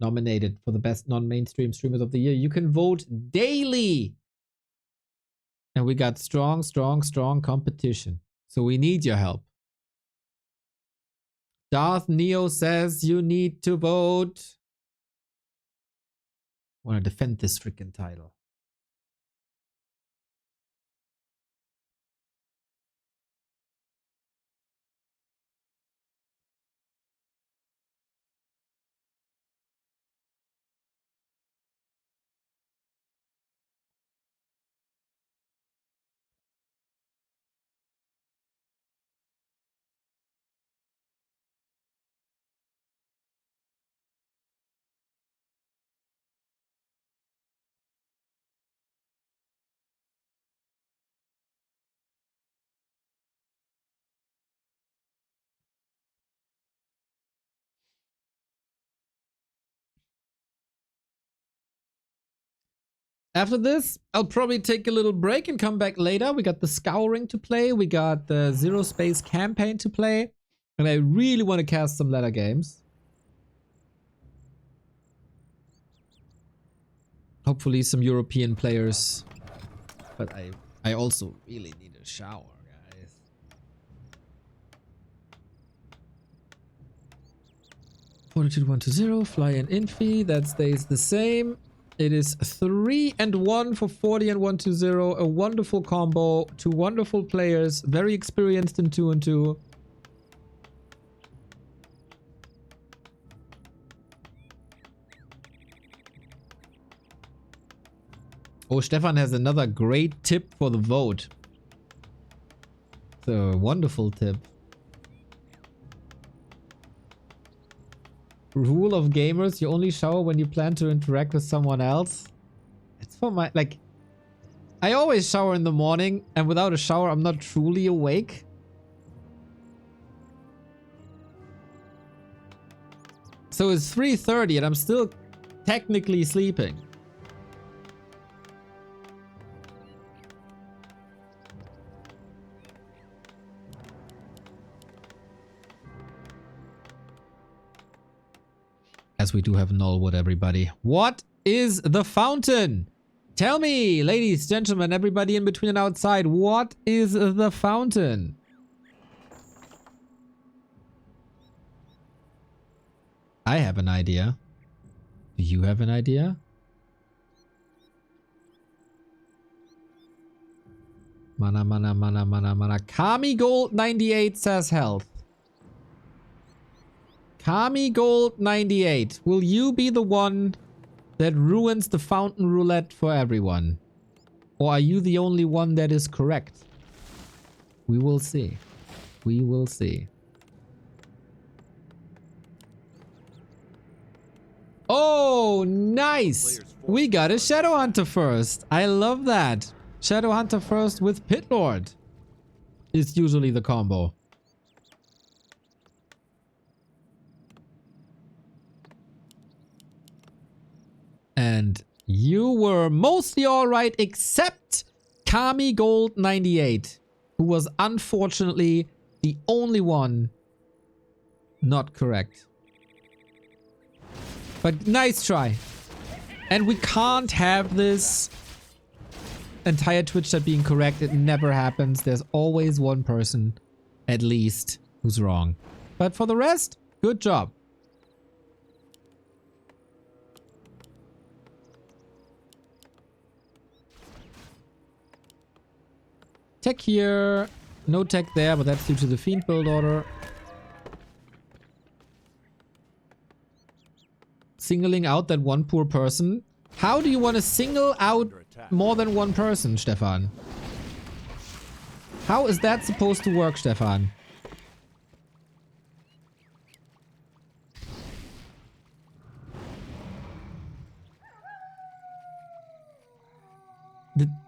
A: nominated for the best non-mainstream streamers of the year. You can vote daily. And we got strong, strong, strong competition. So we need your help. Darth Neo says you need to vote. I want to defend this freaking title. After this, I'll probably take a little break and come back later. We got the Scouring to play. We got the Zero Space campaign to play. And I really want to cast some ladder games. Hopefully some European players. But I also really need a shower, guys. Fortitude 120, Fly and Infi. That stays the same. It is 3-1 for 40 and 120. A wonderful combo. Two wonderful players. Very experienced in 2-2. Oh, Stefan has another great tip for the vote. It's a wonderful tip. Rule of gamers, you only shower when you plan to interact with someone else. It's for my, like, I always shower in the morning, and without a shower I'm not truly awake. So it's 3:30 and I'm still technically sleeping. As we do have Nullwood, everybody. What is the fountain? Tell me, ladies, gentlemen, everybody in between and outside, what is the fountain? I have an idea. Do you have an idea? Mana, mana, mana, mana, mana. Kami Gold 98 says health. Kami Gold 98, will you be the one that ruins the fountain roulette for everyone? Or are you the only one that is correct? We will see. We will see. Oh, nice! We got a Shadow Hunter first. I love that. Shadow Hunter first with Pit Lord is usually the combo. And you were mostly alright except Kami Gold 98, who was unfortunately the only one not correct. But nice try. And we can't have this entire Twitch chat being correct. It never happens. There's always one person, at least, who's wrong. But for the rest, good job. Tech here. No tech there, but that's due to the Fiend build order. Singling out that one poor person. How do you want to single out more than one person, Stefan? How is that supposed to work, Stefan?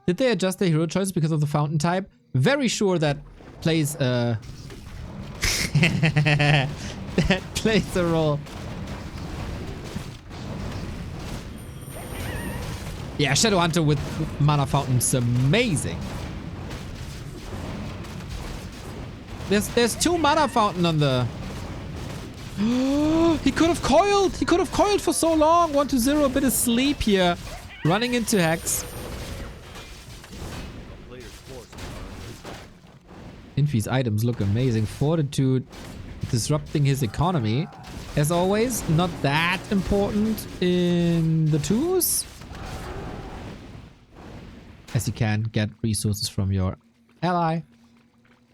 A: Did they adjust their hero choice because of the fountain type? Very sure that plays that plays a role. Yeah, Shadowhunter with mana fountain's amazing. There's 2 mana fountain on the... He could have coiled! He could have coiled for so long! 1-0, a bit of sleep here. Running into Hex. Infi's items look amazing. Fortitude disrupting his economy. As always, not that important in the 2s. As you can get resources from your ally.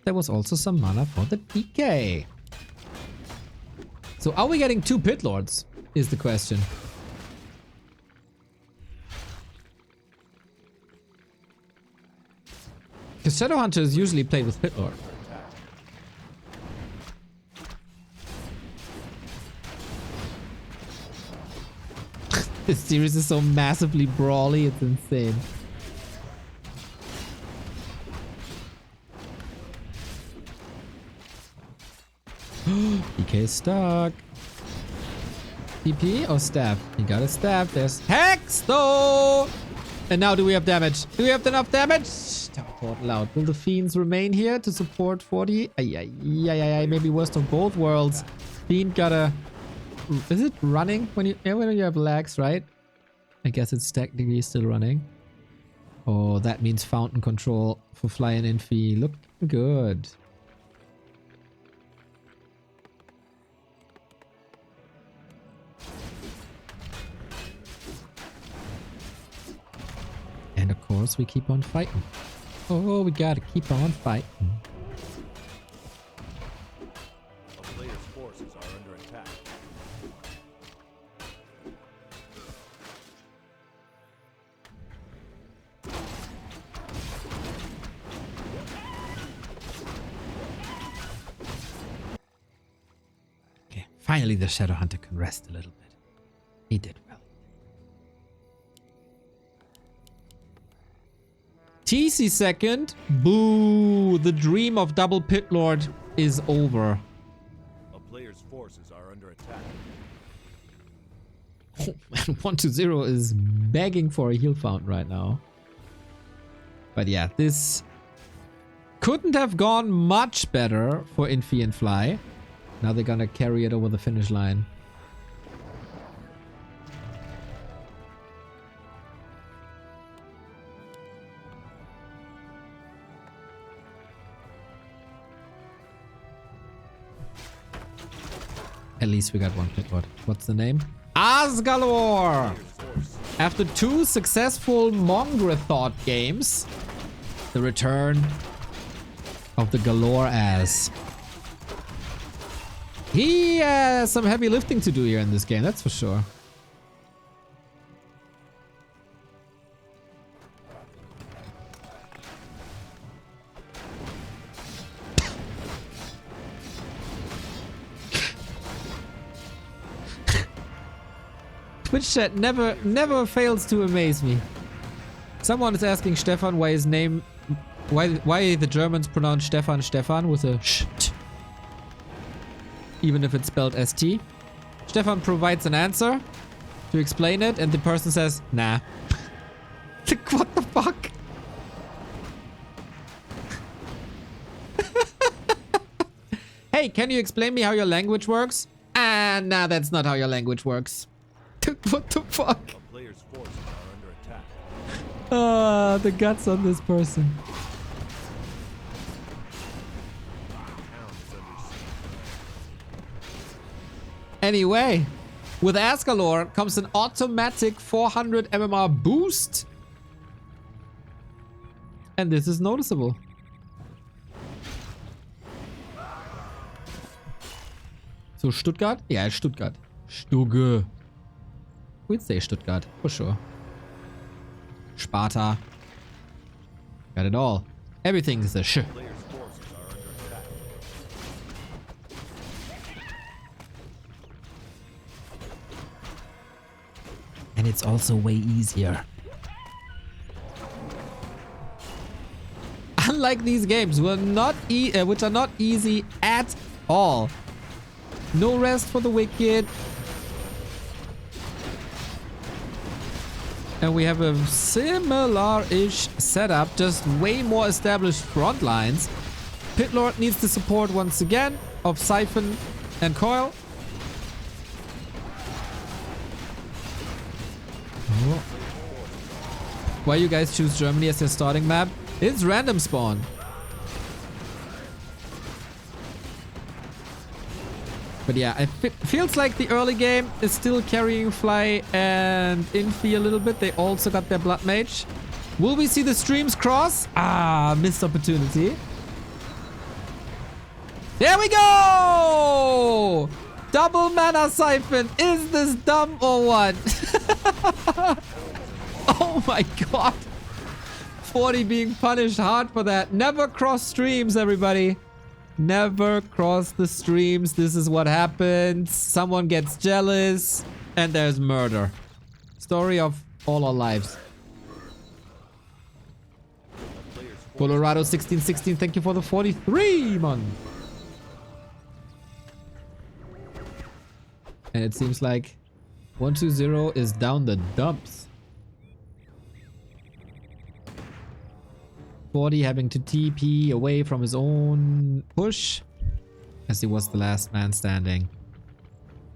A: There was also some mana for the DK. So are we getting 2 Pit Lords? Is the question. Because Shadowhunter is usually played with Pit Lord. This series is so massively brawly, it's insane. DK is stuck. TP or stab? He got a stab. There's Hex though! And now do we have damage? Do we have enough damage? Support loud. Will the Fiends remain here to support 40? Maybe worst of both worlds. Fiend got a... Is it running when you have lags, right? I guess it's technically still running. Oh, that means fountain control for Fly and Infi. Looking good. And of course, we keep on fighting. Oh, we gotta keep on fighting.
B: A player's forces are under attack.
A: Okay, finally the Shadowhunter can rest a little bit. He did well. TC second. Boo! The dream of double Pit Lord is over.
B: A player's forces are under attack.
A: 1-0 is begging for a heal fountain right now. But yeah, this couldn't have gone much better for Infi and Fly. Now they're gonna carry it over the finish line. At least we got one Pit Lord. What's the name? Asgalore! After 2 successful Mongrethought games, the return of the Galore As. He has some heavy lifting to do here in this game, that's for sure. Twitch chat never fails to amaze me. Someone is asking Stefan why his name, why the Germans pronounce Stefan with a sh, even if it's spelled ST. Stefan provides an answer to explain it, and the person says, nah. Like, what the fuck? Hey, can you explain me how your language works? Ah, nah, that's not how your language works. What the fuck?
B: A player's forces are under attack.
A: Ah, the guts on this person.
B: Town is under siege.
A: Anyway, with Asgalore comes an automatic 400 MMR boost. And this is noticeable. So Stuttgart? Yeah, Stuttgart. Stugge. We'd say Stuttgart, for sure. Sparta. Got it all. Everything is a sh.
B: Players' forces are under attack.
A: And it's also way easier. Unlike these games, which are not easy at all. No rest for the wicked. And we have a similar-ish setup, just way more established front lines. Pit Lord needs the support once again of Siphon and Coil. Oh. Why you guys choose Germany as your starting map? It's random spawn. But yeah, it feels like the early game is still carrying Fly and Infi a little bit. They also got their Blood Mage. Will we see the streams cross? Ah, missed opportunity. There we go! Double mana Siphon. Is this dumb or what? Oh my god. 40 being punished hard for that. Never cross streams, everybody. Never cross the streams. This is what happens. Someone gets jealous and there's murder. Story of all our lives. Colorado 1616, thank you for the 43 month. And it seems like 120 is down the dumps. 40 having to TP away from his own push, as he was the last man standing.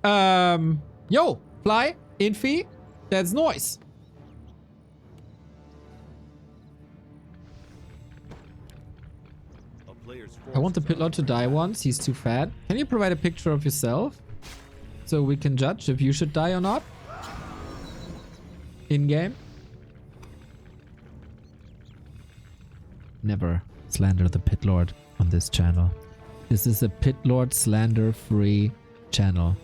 A: Yo, Fly, Infi, that's noise. I want the Pit Lord to die once, he's too fat. Can you provide a picture of yourself? So we can judge if you should die or not? In-game? Never slander the Pit Lord on this channel. This is a Pit Lord slander-free channel.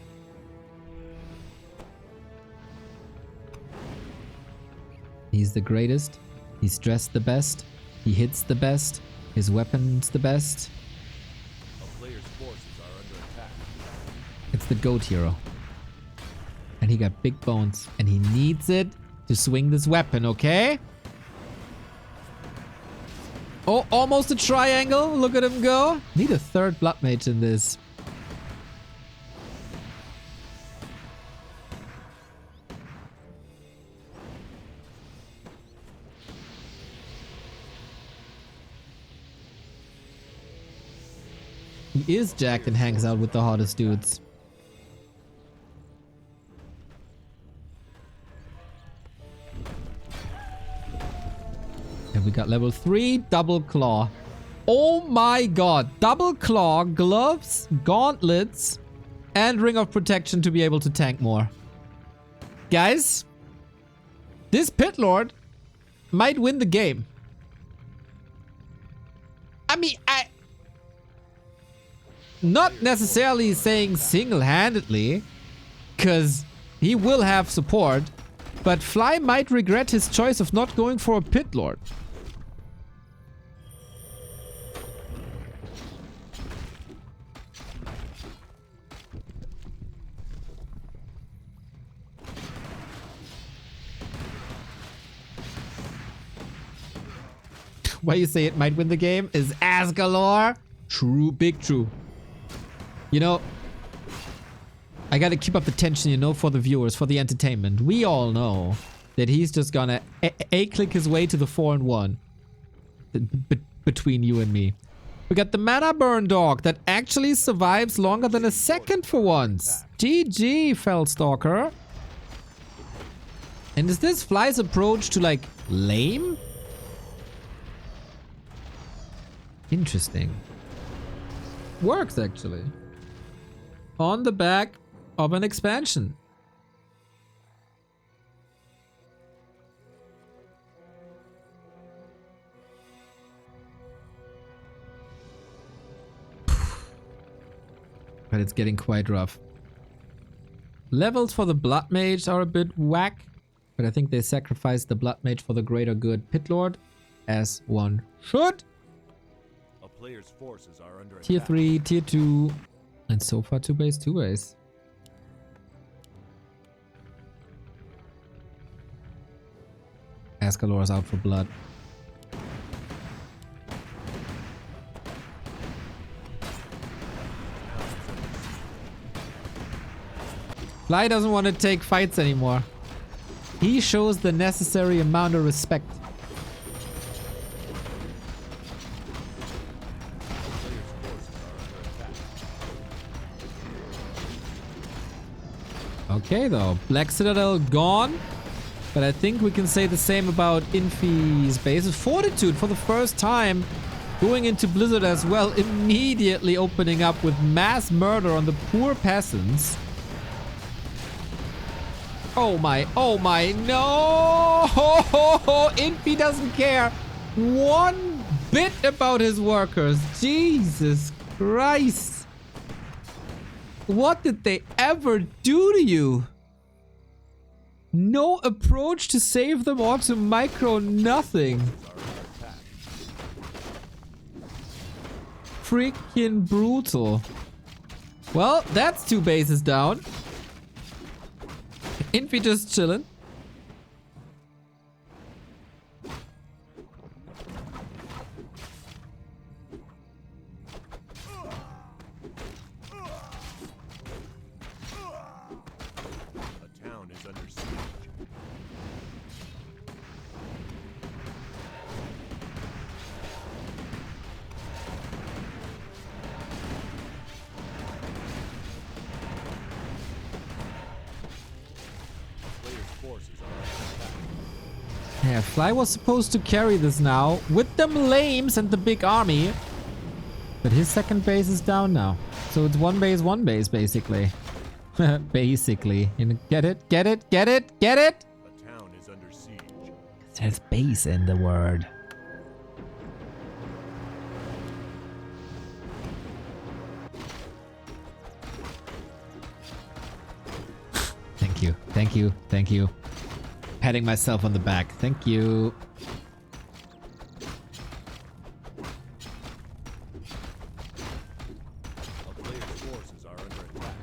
A: He's the greatest. He's dressed the best. He hits the best. His weapon's the best.
B: A player's forces are under attack.
A: It's the GOAT hero. And he got big bones. And he needs it to swing this weapon, okay? Oh, almost a triangle. Look at him go. Need a third Blood Mage in this. He is jacked and hangs out with the hottest dudes. And we got level 3 double claw. Oh my god. Double claw, gloves, gauntlets, and ring of protection to be able to tank more. Guys, this Pit Lord might win the game. I mean, not necessarily saying single-handedly, because he will have support, but Fly might regret his choice of not going for a Pit Lord. Why you say it might win the game is Asgalore. True, big true. You know, I gotta keep up the tension, you know, for the viewers, for the entertainment. We all know that he's just gonna A-click his way to the 4-1 between you and me. We got the mana burn dog that actually survives longer than a second for once. GG, Fellstalker. And is this Fly's approach to like lame? Interesting. Works actually. On the back of an expansion. But it's getting quite rough. Levels for the Blood Mage are a bit whack, but I think they sacrificed the Blood Mage for the greater good Pit Lord, as one should.
B: A player's forces are under
A: Tier
B: attack.
A: 3, Tier 2, and so far 2 base, 2 base. Ascalor's out for blood. Fly doesn't want to take fights anymore. He shows the necessary amount of respect. Okay though, Black Citadel gone. But I think we can say the same about Infi's base. Fortitude for the first time going into Blizzard as well, immediately opening up with mass murder on the poor peasants. Oh my, no! Infi doesn't care one bit about his workers. Jesus Christ. What did they ever do to you? No approach to save them or to micro nothing. Freaking brutal. Well, that's 2 bases down. Infi just chilling.
B: A town is under siege.
A: Yeah, Fly was supposed to carry this now with them lames and the big army. But his second base is down now. So it's 1 base basically. Basically. You know, get it? Get it? Get it? Get it?
B: A town is under siege.
A: There's base in the word. Thank you. Thank you. Thank you. Patting myself on the back. Thank you.
B: A player's forces are under attack.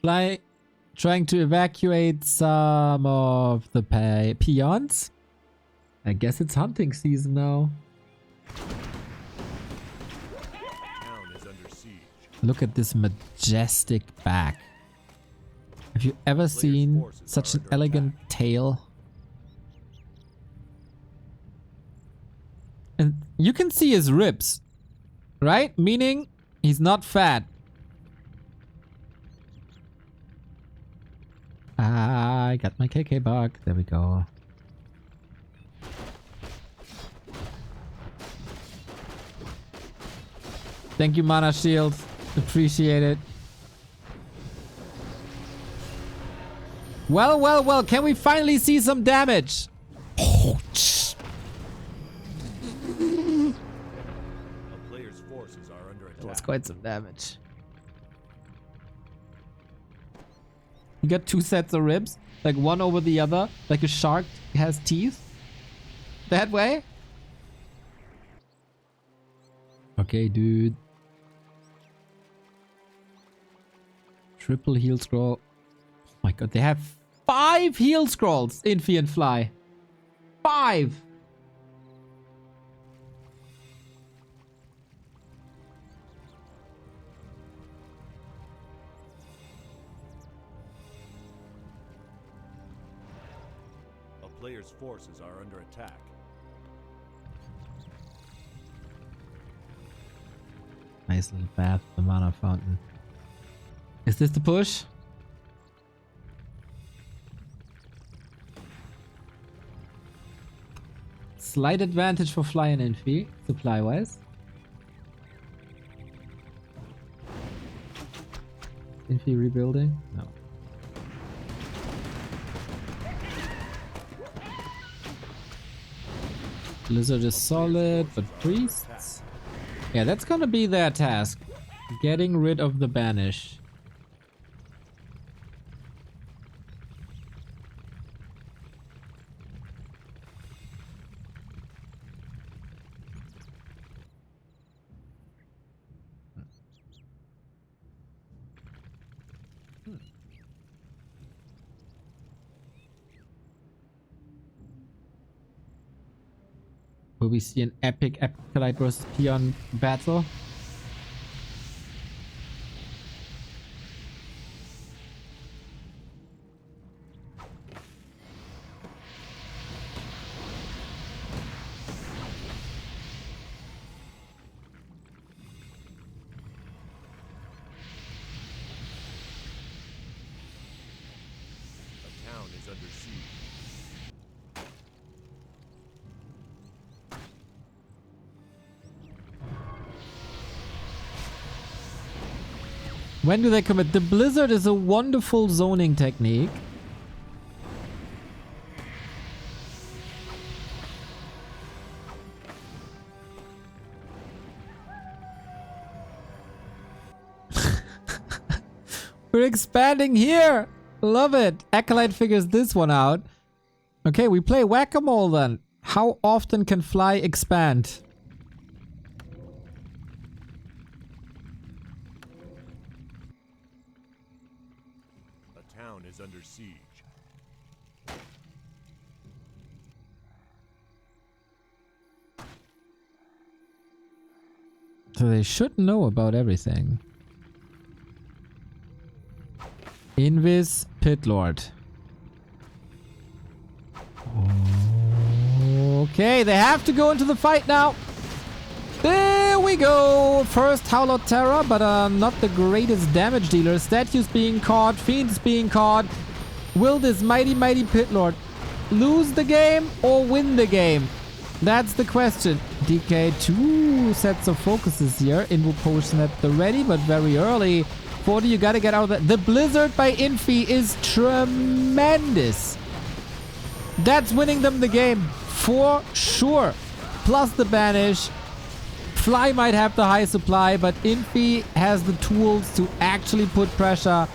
A: Fly trying to evacuate some of the peons. I guess it's hunting season now.
B: Town is under siege.
A: Look at this majestic back. Have you ever seen such an elegant tail? And you can see his ribs, right? Meaning he's not fat. I got my KK bug. There we go. Thank you, Mana Shield. Appreciate it. Well, well, well. Can we finally see some damage? Oh,
B: A player's forces are under attack.
A: that's quite some damage. You got 2 sets of ribs, like one over the other, like a shark has teeth. That way? Okay, dude. Triple heal scroll. Oh my god, they have 5 heal scrolls, Infi and Fly. 5!
B: A player's forces are under attack.
A: Nice little bath, the mana fountain. Is this the push? Slight advantage for Fly and Infi, supply-wise. Infi rebuilding? No. Blizzard is solid, but priests? Yeah, that's gonna be their task. Getting rid of the banish. Will we see an epic Acolyte versus Peon battle?
B: A town is under siege.
A: When do they commit? The Blizzard is a wonderful zoning technique. We're expanding here! Love it! Acolyte figures this one out. Okay, we play whack-a-mole then. How often can Fly expand?
B: Is under siege.
A: So they should know about everything. Invis Pit Lord. Okay, they have to go into the fight now. There we go. First Howlot Terror, but not the greatest damage dealer. Statues being caught, Fiends being caught. Will this mighty Pit Lord lose the game or win the game? That's the question. DK, 2 sets of focuses here. Invo Potion at the ready, but very early. 40, you gotta get out of that. The Blizzard by Infi is tremendous. That's winning them the game for sure. Plus the banish. Fly might have the high supply, but Infi has the tools to actually put pressure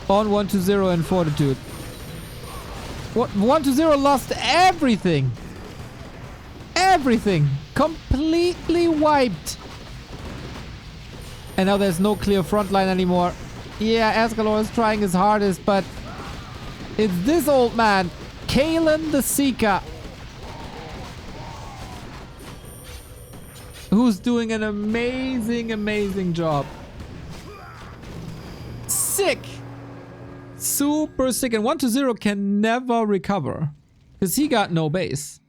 A: on 1-0 and Fortitude. What 1-0 lost everything. Everything. Completely wiped. And now there's no clear front line anymore. Yeah, Asgalor is trying his hardest, but it's this old man, Kalen the Seeker, who's doing an amazing job. Sick. Super sick. And 1-0 can never recover. Because he got no base.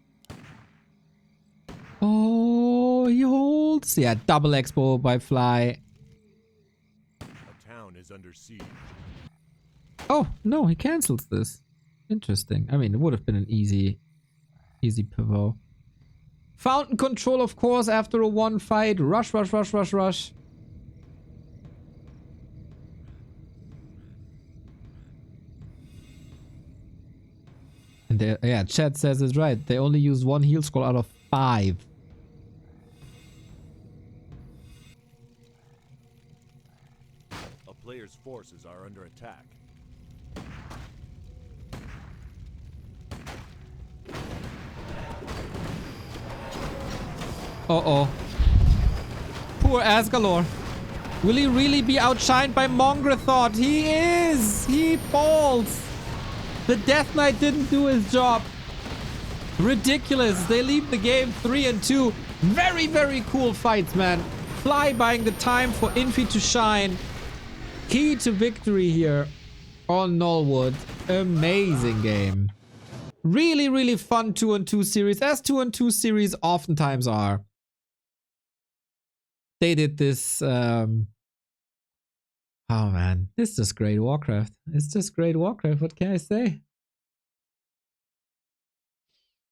A: Oh, he holds. Yeah, double expo by Fly.
B: A town is under siege.
A: Oh, no, he cancels this. Interesting. I mean, it would have been an easy pivot. Fountain control, of course, after a one fight. Rush. And yeah, chat says it's right. They only use 1 heal scroll out of 5.
B: A player's forces are under attack.
A: Uh-oh. Poor Asgalor. Will he really be outshined by Mongrethought? He is! He falls! The Death Knight didn't do his job. Ridiculous. They leave the game 3-2. Very cool fights, man. Fly buying the time for Infi to shine. Key to victory here on Nullwood. Amazing game. Really fun 2-on-2 series, as 2-on-2 series oftentimes are. they did this. Oh man, it's just great Warcraft. It's just great Warcraft. What can I say?